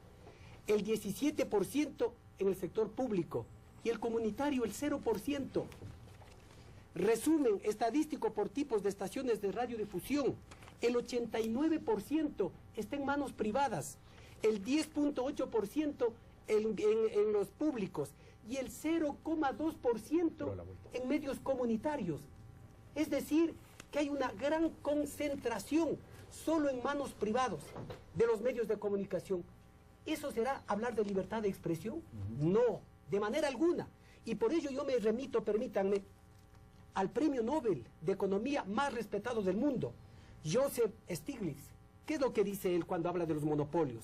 El 17% en el sector público. Y el comunitario, el 0%. Resumen estadístico por tipos de estaciones de radiodifusión. El 89% está en manos privadas. El 10.8% en los públicos. Y el 0,2% en medios comunitarios. Es decir, que hay una gran concentración solo en manos privadas de los medios de comunicación. ¿Eso será hablar de libertad de expresión? No, de manera alguna. Y por ello yo me remito, permítanme, al premio Nobel de Economía más respetado del mundo, Joseph Stiglitz. ¿Qué es lo que dice él cuando habla de los monopolios?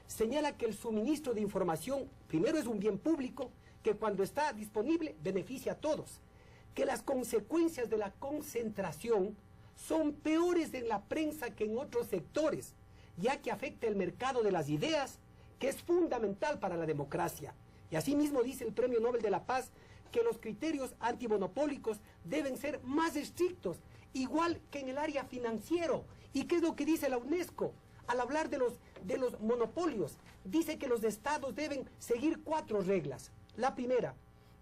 Señala que el suministro de información, primero, es un bien público, que cuando está disponible beneficia a todos, que las consecuencias de la concentración son peores en la prensa que en otros sectores, ya que afecta el mercado de las ideas, que es fundamental para la democracia. Y asimismo dice el Premio Nobel de la Paz que los criterios antimonopólicos deben ser más estrictos, igual que en el área financiero. ¿Y qué es lo que dice la UNESCO? Al hablar de los monopolios, dice que los estados deben seguir 4 reglas. La primera,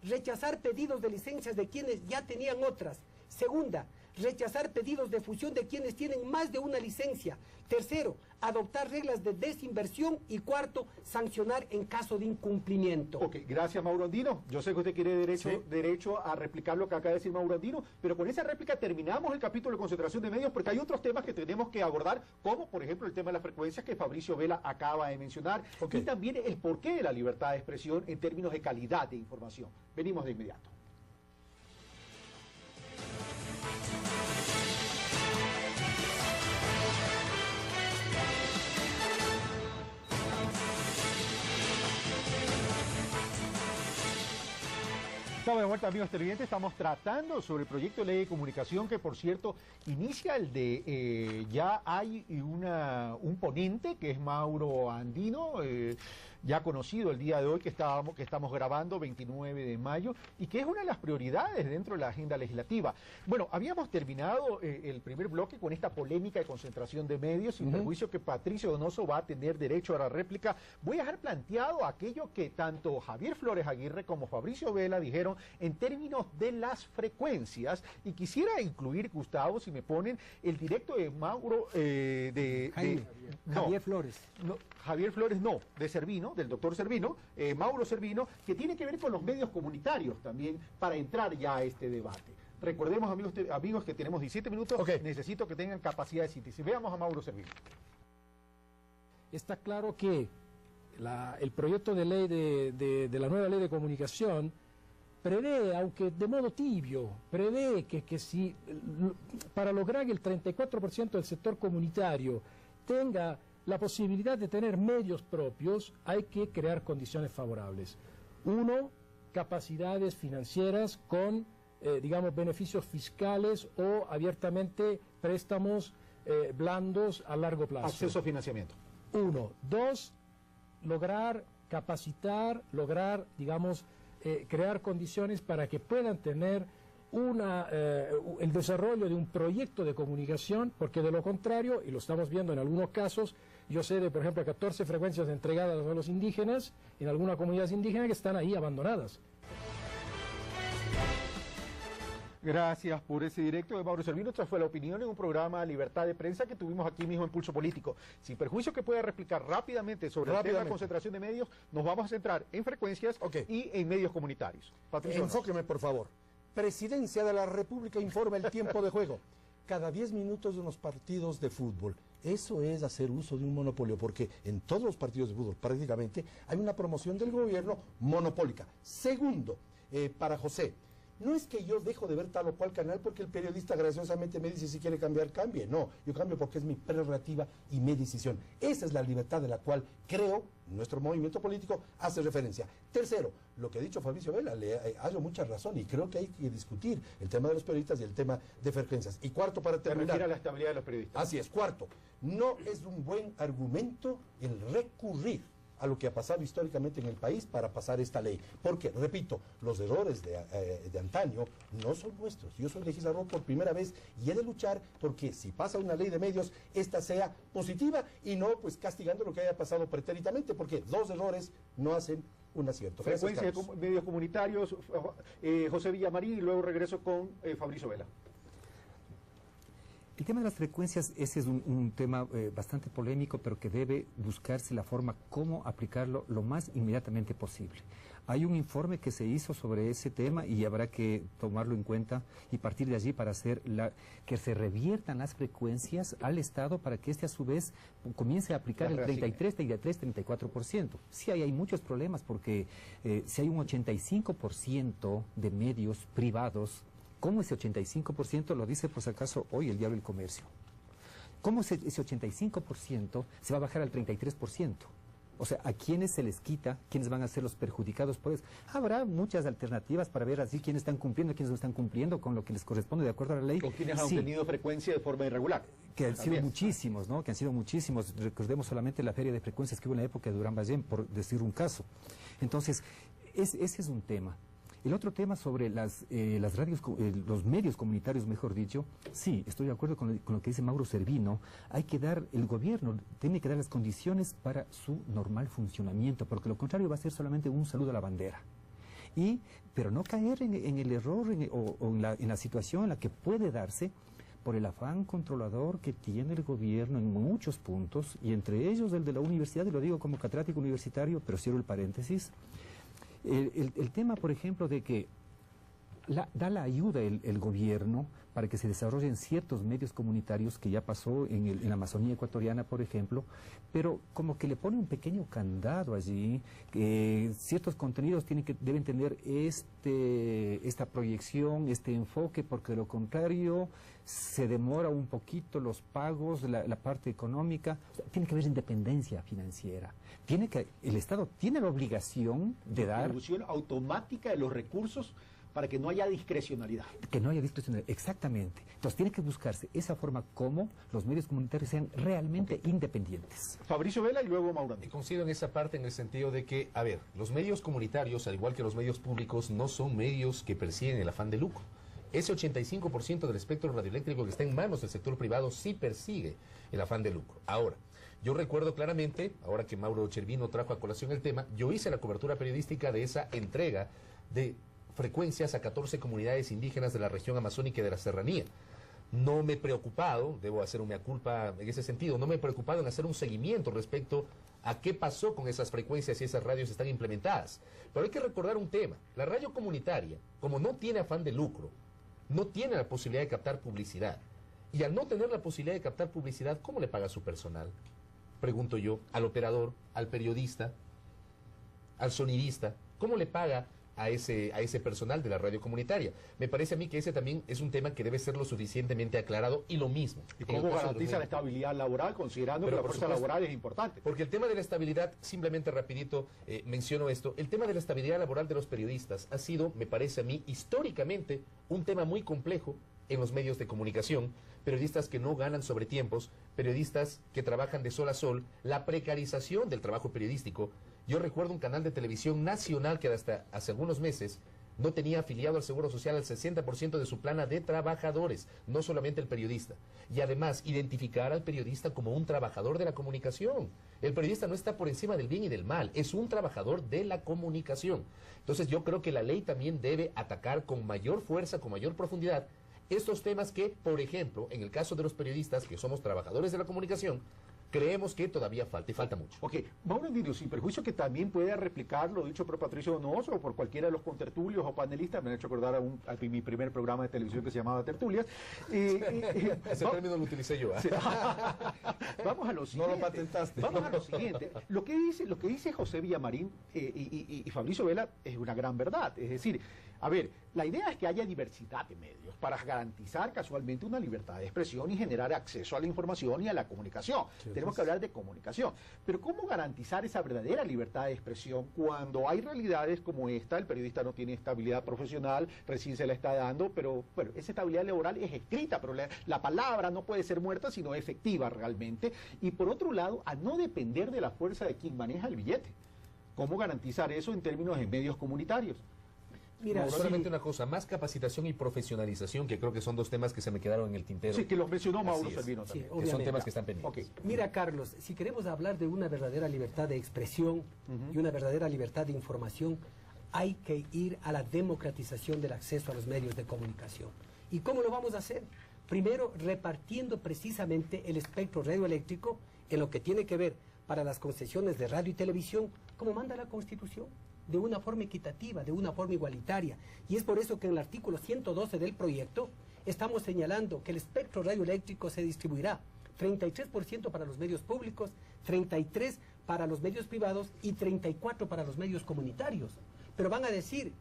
rechazar pedidos de licencias de quienes ya tenían otras. Segunda, rechazar pedidos de fusión de quienes tienen más de una licencia. Tercero, adoptar reglas de desinversión. Y cuarto, sancionar en caso de incumplimiento. Ok, gracias, Mauro Andino. Yo sé que usted quiere derecho a replicar lo que acaba de decir Mauro Andino, pero con esa réplica terminamos el capítulo de concentración de medios, porque hay otros temas que tenemos que abordar, como por ejemplo el tema de las frecuencias que Fabricio Vela acaba de mencionar, y también el porqué de la libertad de expresión en términos de calidad de información. Venimos de inmediato. Estamos de vuelta, amigos televidentes. Estamos tratando sobre el proyecto de ley de comunicación que, por cierto, inicia el de... ya hay un ponente que es Mauro Andino, ya conocido el día de hoy que estamos grabando, 29 de mayo, y que es una de las prioridades dentro de la agenda legislativa. Bueno, habíamos terminado el primer bloque con esta polémica de concentración de medios, sin perjuicio que Patricio Donoso va a tener derecho a la réplica. Voy a dejar planteado aquello que tanto Javier Flores Aguirre como Fabricio Vela dijeron en términos de las frecuencias, y quisiera incluir, Gustavo, si me ponen, el directo de Mauro, Javier Flores. No, Javier Flores no, de Servino, del doctor Servino, Mauro Servino, que tiene que ver con los medios comunitarios también, para entrar ya a este debate. Recordemos, amigos, que tenemos 17 minutos, necesito que tengan capacidad de síntesis. Veamos a Mauro Servino. Está claro que el proyecto de ley de la nueva ley de comunicación prevé, aunque de modo tibio, prevé que si para lograr el 34% del sector comunitario tenga la posibilidad de tener medios propios, hay que crear condiciones favorables. Uno, capacidades financieras con, digamos, beneficios fiscales o abiertamente préstamos blandos a largo plazo. Acceso a financiamiento. Uno. Dos, lograr capacitar, digamos, crear condiciones para que puedan tener el desarrollo de un proyecto de comunicación, porque de lo contrario, y lo estamos viendo en algunos casos, yo sé de, por ejemplo, 14 frecuencias entregadas a los indígenas, en algunas comunidades indígenas que están ahí abandonadas. Gracias por ese directo de Mauro Servino. Esta fue la opinión en un programa Libertad de Prensa que tuvimos aquí mismo en Pulso Político. Sin perjuicio que pueda replicar rápidamente sobre el tema de concentración de medios, nos vamos a centrar en frecuencias y en medios comunitarios. Patricio, enfóqueme, por favor. Presidencia de la República informa el tiempo de juego. Cada 10 minutos de unos partidos de fútbol. Eso es hacer uso de un monopolio, porque en todos los partidos de fútbol prácticamente hay una promoción del gobierno monopólica. Segundo, para José, no es que yo dejo de ver tal o cual canal porque el periodista graciosamente me dice si quiere cambiar, cambie. No, yo cambio porque es mi prerrogativa y mi decisión. Esa es la libertad de la cual creo nuestro movimiento político hace referencia. Tercero, lo que ha dicho Fabricio Vela, le hallo mucha razón y creo que hay que discutir el tema de los periodistas y el tema de frecuencias. Y cuarto, para terminar. Se refiere a la estabilidad de los periodistas. Así es. Cuarto, no es un buen argumento el recurrir a lo que ha pasado históricamente en el país para pasar esta ley. Porque, repito, los errores de antaño no son nuestros. Yo soy legislador por primera vez y he de luchar porque si pasa una ley de medios, esta sea positiva y no pues castigando lo que haya pasado pretérитamente, porque dos errores no hacen un acierto. Frecuencia de medios comunitarios, José Villamarín, y luego regreso con Fabricio Vela. El tema de las frecuencias, ese es un tema bastante polémico, pero que debe buscarse la forma cómo aplicarlo lo más inmediatamente posible. Hay un informe que se hizo sobre ese tema y habrá que tomarlo en cuenta y partir de allí para hacer que se reviertan las frecuencias al Estado para que éste a su vez comience a aplicar el 33, 33, 34%. Sí, hay muchos problemas porque si hay un 85% de medios privados, ¿cómo ese 85% lo dice por si acaso hoy el Diario del Comercio? ¿Cómo ese 85% se va a bajar al 33%? O sea, ¿a quiénes se les quita? ¿Quiénes van a ser los perjudicados por eso? Habrá muchas alternativas para ver así quiénes están cumpliendo, quiénes no están cumpliendo con lo que les corresponde de acuerdo a la ley. ¿O quiénes han obtenido frecuencia de forma irregular? Que han sido muchísimos, ¿no? Que han sido muchísimos. Recordemos solamente la feria de frecuencias que hubo en la época de Durán Ballén, por decir un caso. Entonces, ese es un tema. El otro tema sobre las radios, los medios comunitarios, mejor dicho, sí, estoy de acuerdo con lo que dice Mauro Servino. El gobierno tiene que dar las condiciones para su normal funcionamiento, porque lo contrario va a ser solamente un saludo a la bandera. Pero no caer en el error en la situación en la que puede darse por el afán controlador que tiene el gobierno en muchos puntos, y entre ellos el de la universidad, y lo digo como catedrático universitario, pero cierro el paréntesis. El tema, por ejemplo, de que da la ayuda el gobierno para que se desarrollen ciertos medios comunitarios, que ya pasó en la Amazonía ecuatoriana, por ejemplo, pero como que le pone un pequeño candado allí, que ciertos contenidos deben tener esta proyección, este enfoque, porque de lo contrario se demora un poquito los pagos, la parte económica. Tiene que haber independencia financiera. El Estado tiene la obligación de dar... distribución automática de los recursos para que no haya discrecionalidad. Que no haya discrecionalidad, exactamente. Entonces tiene que buscarse esa forma como los medios comunitarios sean realmente independientes. Fabricio Vela y luego Mauro. Coincido en esa parte en el sentido de que, a ver, los medios comunitarios, al igual que los medios públicos, no son medios que persiguen el afán de lucro. Ese 85% del espectro radioeléctrico que está en manos del sector privado sí persigue el afán de lucro. Ahora, yo recuerdo claramente, ahora que Mauro Servino trajo a colación el tema, yo hice la cobertura periodística de esa entrega de frecuencias a 14 comunidades indígenas de la región amazónica y de la serranía. No me he preocupado, debo hacer una culpa en ese sentido, no me he preocupado en hacer un seguimiento respecto a qué pasó con esas frecuencias y esas radios están implementadas. Pero hay que recordar un tema, la radio comunitaria, como no tiene afán de lucro, no tiene la posibilidad de captar publicidad. Y al no tener la posibilidad de captar publicidad, ¿cómo le paga a su personal? Pregunto yo, al operador, al periodista, al sonidista, ¿cómo le paga a ese personal de la radio comunitaria? Me parece a mí que ese también es un tema que debe ser lo suficientemente aclarado, y lo mismo. ¿Y cómo garantiza la estabilidad laboral, considerando que la fuerza laboral es importante? Porque el tema de la estabilidad, simplemente rapidito menciono esto, el tema de la estabilidad laboral de los periodistas ha sido, me parece a mí, históricamente un tema muy complejo en los medios de comunicación. Periodistas que no ganan sobretiempos, periodistas que trabajan de sol a sol, la precarización del trabajo periodístico. Yo recuerdo un canal de televisión nacional que hasta hace algunos meses no tenía afiliado al Seguro Social al 60% de su plana de trabajadores, no solamente el periodista. Y además, identificar al periodista como un trabajador de la comunicación. El periodista no está por encima del bien y del mal, es un trabajador de la comunicación. Entonces yo creo que la ley también debe atacar con mayor fuerza, con mayor profundidad, estos temas que, por ejemplo, en el caso de los periodistas, que somos trabajadores de la comunicación, creemos que todavía falta, y falta mucho. Ok, Mauro Andino, sin perjuicio que también puede replicar lo dicho por Patricio Donoso o por cualquiera de los contertulios o panelistas, me han hecho acordar a mi primer programa de televisión que se llamaba Tertulias. Ese término lo utilicé yo. Sí. Vamos a lo siguiente. No lo patentaste. Vamos a lo siguiente. Lo que dice José Villamarín y Fabricio Vela es una gran verdad. Es decir, a ver, la idea es que haya diversidad de medios para garantizar casualmente una libertad de expresión y generar acceso a la información y a la comunicación. Sí, tenemos que hablar de comunicación. Pero ¿cómo garantizar esa verdadera libertad de expresión cuando hay realidades como esta? El periodista no tiene estabilidad profesional, recién se la está dando, pero bueno, esa estabilidad laboral es escrita, pero la palabra no puede ser muerta, sino efectiva realmente. Y por otro lado, a no depender de la fuerza de quien maneja el billete. ¿Cómo garantizar eso en términos de medios comunitarios? Mira, solamente una cosa, más capacitación y profesionalización, que creo que son dos temas que se me quedaron en el tintero. Sí, que los mencionó Mauro Selvino también. Sí, que son temas que están pendientes. Okay. Mira, Carlos, si queremos hablar de una verdadera libertad de expresión y una verdadera libertad de información, hay que ir a la democratización del acceso a los medios de comunicación. ¿Y cómo lo vamos a hacer? Primero, repartiendo precisamente el espectro radioeléctrico en lo que tiene que ver para las concesiones de radio y televisión, como manda la Constitución, de una forma equitativa, de una forma igualitaria. Y es por eso que en el artículo 112 del proyecto estamos señalando que el espectro radioeléctrico se distribuirá 33% para los medios públicos, 33% para los medios privados y 34% para los medios comunitarios. Pero van a decir,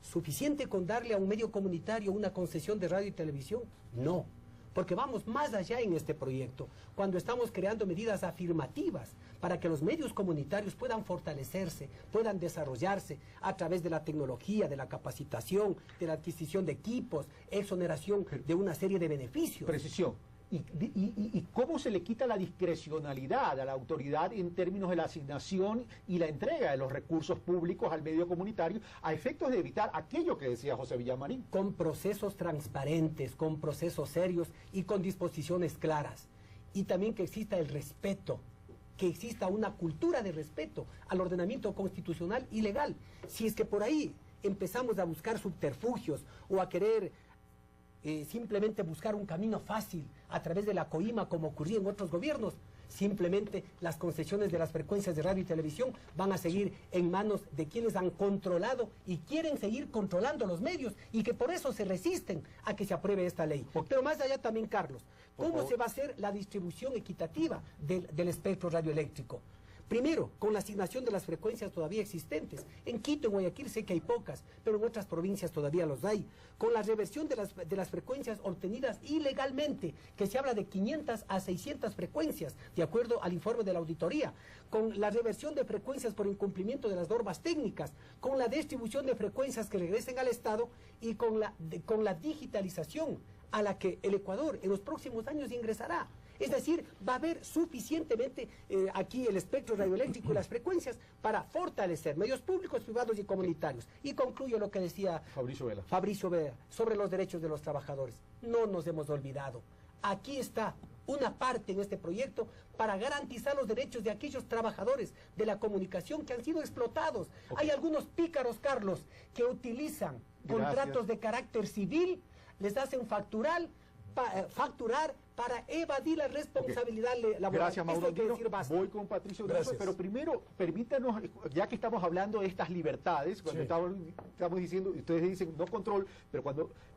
¿suficiente con darle a un medio comunitario una concesión de radio y televisión? No, porque vamos más allá en este proyecto, cuando estamos creando medidas afirmativas para que los medios comunitarios puedan fortalecerse, puedan desarrollarse a través de la tecnología, de la capacitación, de la adquisición de equipos, exoneración de una serie de beneficios. Precisión. ¿Y cómo se le quita la discrecionalidad a la autoridad en términos de la asignación y la entrega de los recursos públicos al medio comunitario a efectos de evitar aquello que decía José Villamarín? Con procesos transparentes, con procesos serios y con disposiciones claras. Y también que exista el respeto, que exista una cultura de respeto al ordenamiento constitucional y legal. Si es que por ahí empezamos a buscar subterfugios o a querer simplemente buscar un camino fácil a través de la coima como ocurría en otros gobiernos, simplemente las concesiones de las frecuencias de radio y televisión van a seguir en manos de quienes han controlado y quieren seguir controlando los medios y que por eso se resisten a que se apruebe esta ley. Pero más allá también, Carlos, ¿cómo se va a hacer la distribución equitativa del espectro radioeléctrico? Primero, con la asignación de las frecuencias todavía existentes. En Quito, en Guayaquil sé que hay pocas, pero en otras provincias todavía los hay. Con la reversión de las frecuencias obtenidas ilegalmente, que se habla de 500 a 600 frecuencias, de acuerdo al informe de la auditoría. Con la reversión de frecuencias por incumplimiento de las normas técnicas. Con la distribución de frecuencias que regresen al Estado y con la digitalización a la que el Ecuador en los próximos años ingresará. Es decir, va a haber suficientemente aquí el espectro radioeléctrico y las frecuencias para fortalecer medios públicos, privados y comunitarios. Y concluyo lo que decía Fabricio Vela sobre los derechos de los trabajadores. No nos hemos olvidado. Aquí está una parte en este proyecto para garantizar los derechos de aquellos trabajadores de la comunicación que han sido explotados. Hay algunos pícaros, Carlos, que utilizan contratos de carácter civil, les hacen facturar para evadir la responsabilidad laboral. Gracias, Mauro Andino. Voy con Patricio Donoso, pero primero, permítanos, ya que estamos hablando de estas libertades, cuando estamos diciendo, ustedes dicen no control,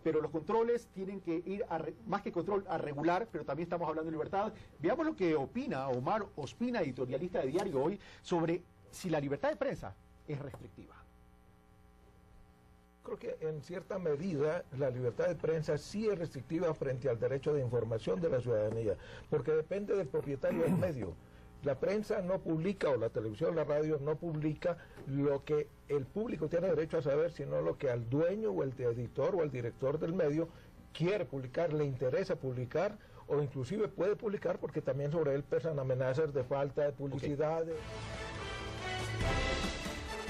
pero los controles tienen que ir, más que control, a regular, pero también estamos hablando de libertad. Veamos lo que opina Omar Ospina, editorialista de Diario Hoy, sobre si la libertad de prensa es restrictiva. Creo que en cierta medida la libertad de prensa sí es restrictiva frente al derecho de información de la ciudadanía, porque depende del propietario del medio. La prensa no publica, o la televisión, la radio, no publica lo que el público tiene derecho a saber, sino lo que al dueño o el editor o el director del medio quiere publicar, le interesa publicar, o inclusive puede publicar porque también sobre él pesan amenazas de falta de publicidad.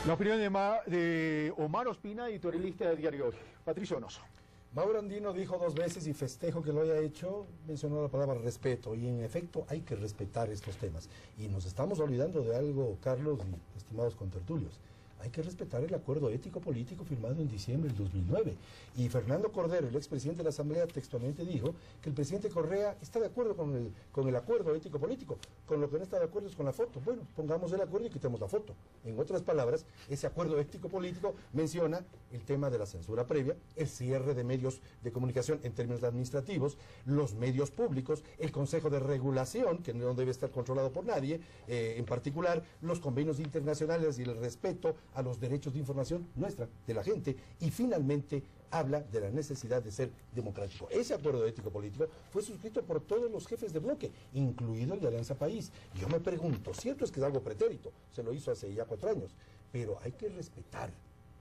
La opinión de Omar Ospina, editorialista de Diario Hoy. Patricio Donoso. Mauro Andino dijo 2 veces, y festejo que lo haya hecho, mencionó la palabra respeto, y en efecto hay que respetar estos temas. Y nos estamos olvidando de algo, Carlos y estimados contertulios. Hay que respetar el acuerdo ético-político firmado en diciembre del 2009. Y Fernando Cordero, el expresidente de la Asamblea, textualmente dijo que el presidente Correa está de acuerdo con el acuerdo ético-político. Con lo que no está de acuerdo es con la foto. Bueno, pongamos el acuerdo y quitemos la foto. En otras palabras, ese acuerdo ético-político menciona el tema de la censura previa, el cierre de medios de comunicación en términos administrativos, los medios públicos, el Consejo de Regulación, que no debe estar controlado por nadie, en particular los convenios internacionales y el respeto a los derechos de información nuestra, de la gente, y finalmente habla de la necesidad de ser democrático. Ese acuerdo ético-político fue suscrito por todos los jefes de bloque, incluido el de Alianza País. Yo me pregunto, cierto es que es algo pretérito, se lo hizo hace ya 4 años, pero hay que respetar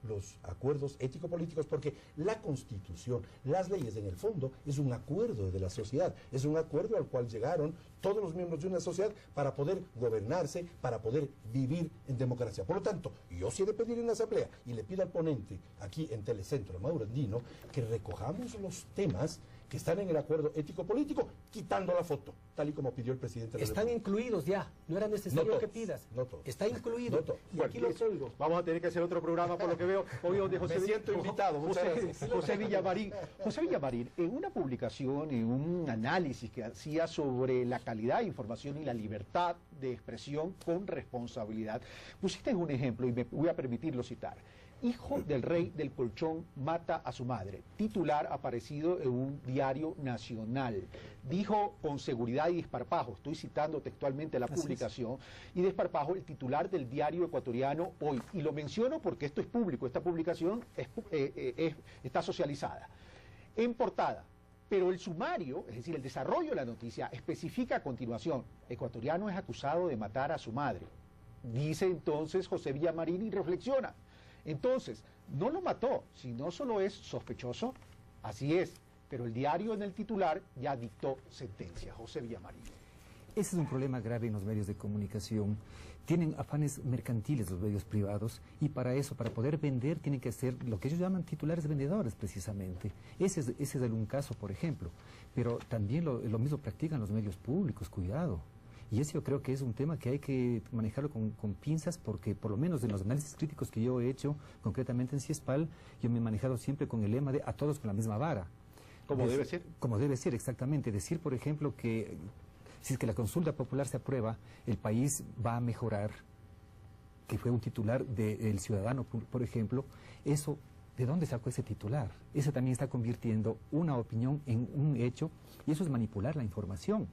los acuerdos ético-políticos porque la Constitución, las leyes en el fondo, es un acuerdo de la sociedad, es un acuerdo al cual llegaron todos los miembros de una sociedad para poder gobernarse, para poder vivir en democracia. Por lo tanto, yo sí he de pedir en la Asamblea, y le pido al ponente aquí en Telecentro, Mauro Andino, que recojamos los temas que están en el acuerdo ético-político, quitando la foto, tal y como pidió el presidente de la Están República. incluidos ya, no era necesario No que todos, pidas. no todos. Está incluido. No todos. Y aquí los oigo. Vamos a tener que hacer otro programa por lo que veo. Hoy donde José Me siento invitado, muchas gracias. José Villamarín. José Villamarín, en una publicación, en un análisis que hacía sobre la calidad de información y la libertad de expresión con responsabilidad, pusiste un ejemplo y me voy a permitirlo citar. Hijo del rey del colchón mata a su madre. Titular aparecido en un diario nacional. Dijo con seguridad y desparpajo, estoy citando textualmente la publicación, y desparpajo el titular del diario ecuatoriano Hoy. Y lo menciono porque esto es público, esta publicación está socializada. En portada. Pero el sumario, es decir, el desarrollo de la noticia, especifica a continuación, ecuatoriano es acusado de matar a su madre. Dice entonces José Villamarín y reflexiona. Entonces, no lo mató, sino solo es sospechoso, así es, pero el diario en el titular ya dictó sentencia. José Villamarín. Ese es un problema grave en los medios de comunicación. Tienen afanes mercantiles los medios privados y para eso, para poder vender, tienen que ser lo que ellos llaman titulares vendedores precisamente. Ese es un caso, por ejemplo. Pero también lo mismo practican los medios públicos, cuidado. Y eso yo creo que es un tema que hay que manejarlo con pinzas porque por lo menos en los análisis críticos que yo he hecho, concretamente en CIESPAL, yo me he manejado siempre con el lema de a todos con la misma vara. ¿Cómo debe ser? Como debe ser, exactamente. Decir, por ejemplo, que si es que la consulta popular se aprueba, el país va a mejorar, que fue un titular del Ciudadano, por ejemplo, eso, ¿de dónde sacó ese titular? Ese también está convirtiendo una opinión en un hecho y eso es manipular la información.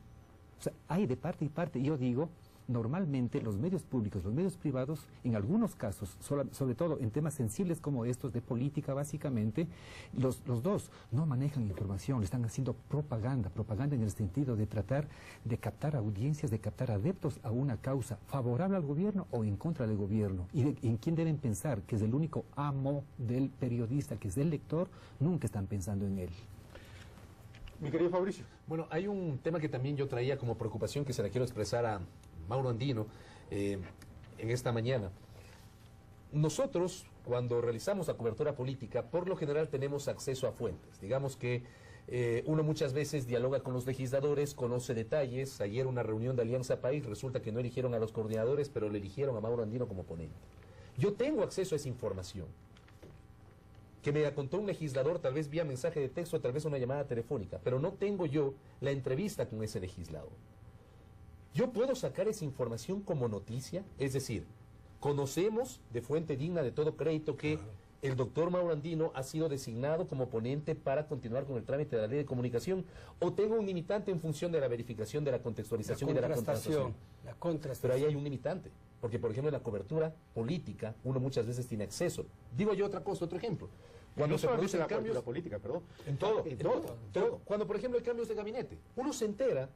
O sea, hay de parte y parte. Yo digo, normalmente los medios públicos, los medios privados, en algunos casos, sobre todo en temas sensibles como estos de política básicamente, los dos no manejan información, le están haciendo propaganda en el sentido de tratar de captar audiencias, de captar adeptos a una causa favorable al gobierno o en contra del gobierno. Y en quién deben pensar, que es el único amo del periodista, que es el lector, nunca están pensando en él. Mi querido Fabricio. Bueno, hay un tema que también yo traía como preocupación que se la quiero expresar a Mauro Andino en esta mañana. Nosotros, cuando realizamos la cobertura política, por lo general tenemos acceso a fuentes. Digamos que uno muchas veces dialoga con los legisladores, conoce detalles. Ayer una reunión de Alianza País, resulta que no eligieron a los coordinadores, pero le eligieron a Mauro Andino como ponente. Yo tengo acceso a esa información que me contó un legislador, tal vez vía mensaje de texto, tal vez una llamada telefónica, pero no tengo yo la entrevista con ese legislador. Yo puedo sacar esa información como noticia, es decir, conocemos de fuente digna de todo crédito que el doctor Mauro Andino ha sido designado como ponente para continuar con el trámite de la ley de comunicación, o tengo un limitante en función de la verificación de la contextualización y de la contrastación. Pero ahí hay un limitante, porque por ejemplo en la cobertura política uno muchas veces tiene acceso. Digo yo otra cosa, otro ejemplo. Cuando se producen cambios política, perdón. En todo. Cuando por ejemplo hay cambios de gabinete, uno se entera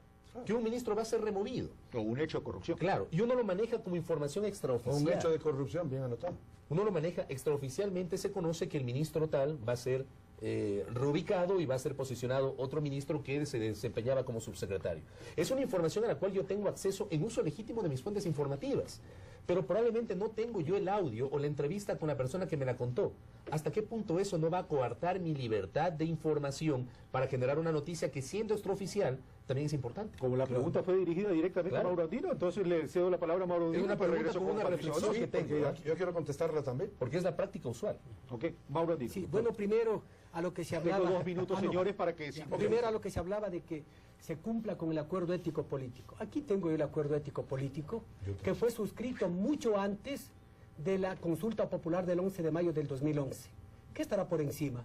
que un ministro va a ser removido. O un hecho de corrupción. Claro, y uno lo maneja como información extraoficial. O un hecho de corrupción, bien anotado. Uno lo maneja extraoficialmente, se conoce que el ministro tal va a ser reubicado y va a ser posicionado otro ministro que se desempeñaba como subsecretario. Es una información a la cual yo tengo acceso en uso legítimo de mis fuentes informativas. pero probablemente no tengo yo el audio o la entrevista con la persona que me la contó. ¿Hasta qué punto eso no va a coartar mi libertad de información para generar una noticia que, siendo extraoficial, también es importante? Como la pregunta fue dirigida directamente a Mauro Andino, entonces le cedo la palabra a Mauro Andino. Es una pregunta con una reflexión que tengo. Yo quiero contestarla también. Porque es la práctica usual. Ok, Mauro Andino. Sí, bueno, primero a lo que se hablaba... Tengo 2 minutos, señores, para que... Primero a lo que se hablaba de que se cumpla con el acuerdo ético político. Aquí tengo yo el acuerdo ético político, que fue suscrito mucho antes de la consulta popular del 11 de mayo del 2011. ¿Qué estará por encima?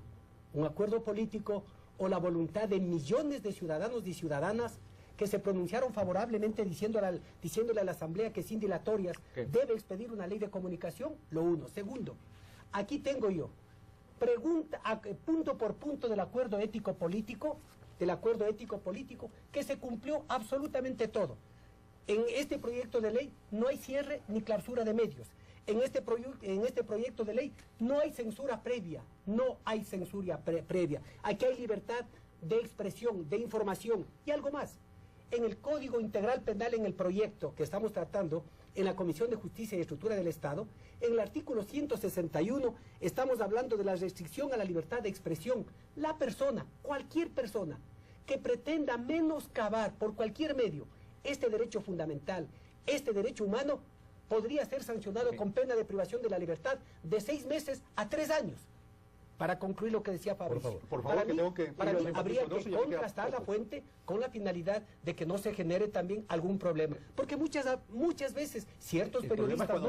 ¿Un acuerdo político o la voluntad de millones de ciudadanos y ciudadanas que se pronunciaron favorablemente diciéndole a la Asamblea que sin dilatorias debe expedir una ley de comunicación? Lo uno. Segundo, aquí tengo yo, punto por punto del acuerdo ético político, que se cumplió absolutamente todo. En este proyecto de ley no hay cierre ni clausura de medios. En este proyecto de ley no hay censura previa, Aquí hay libertad de expresión, de información y algo más. En el Código Integral Penal, en el proyecto que estamos tratando en la Comisión de Justicia y Estructura del Estado, en el artículo 161 estamos hablando de la restricción a la libertad de expresión. La persona, cualquier persona, que pretenda menoscabar por cualquier medio este derecho fundamental, este derecho humano, podría ser sancionado con pena de privación de la libertad de 6 meses a 3 años. Para concluir lo que decía Fabricio, por favor, para mí habría que contrastar la fuente con la finalidad de que no se genere también algún problema. Porque muchas veces ciertos periodistas,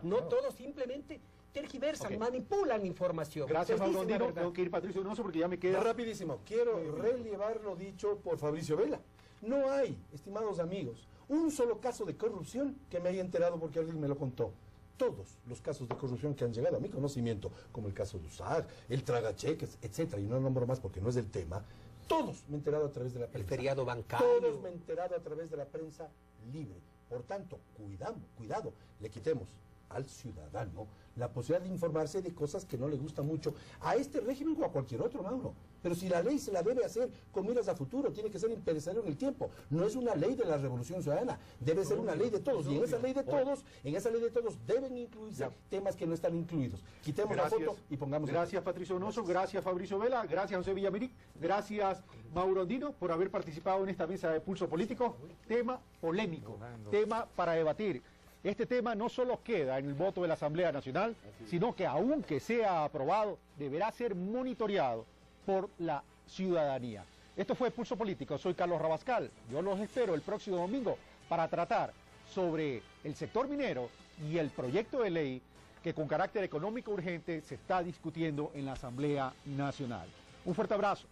no todos simplemente tergiversan, manipulan información. Gracias, Mauro Andino. Tengo que ir, Patricio Donoso, porque ya me queda... Rapidísimo, quiero relevar lo dicho por Fabricio Vela. No hay, estimados amigos, un solo caso de corrupción que me haya enterado porque alguien me lo contó. Todos los casos de corrupción que han llegado a mi conocimiento, como el caso de USAC, el tragacheques, etcétera, y no nombro más porque no es del tema, todos me he enterado a través de la prensa. El feriado bancario. Todos me he enterado a través de la prensa libre. Por tanto, cuidado, le quitemos al ciudadano la posibilidad de informarse de cosas que no le gustan mucho a este régimen o a cualquier otro, Mauro. Pero si la ley se la debe hacer con miras a futuro, tiene que ser imperecedero en el tiempo. No es una ley de la Revolución Ciudadana, debe ser una ley de todos. Y en esa ley de todos deben incluirse temas que no están incluidos. Quitemos la foto y pongamos... Gracias, Patricio Donoso, gracias, Fabricio Vela, gracias, José Villameric, gracias, Mauro Andino, por haber participado en esta mesa de Pulso Político. Tema polémico, tema para debatir. Este tema no solo queda en el voto de la Asamblea Nacional, sino que aunque sea aprobado, deberá ser monitoreado por la ciudadanía. Esto fue Pulso Político, soy Carlos Rabascal. Yo los espero el próximo domingo para tratar sobre el sector minero y el proyecto de ley que con carácter económico urgente se está discutiendo en la Asamblea Nacional. Un fuerte abrazo.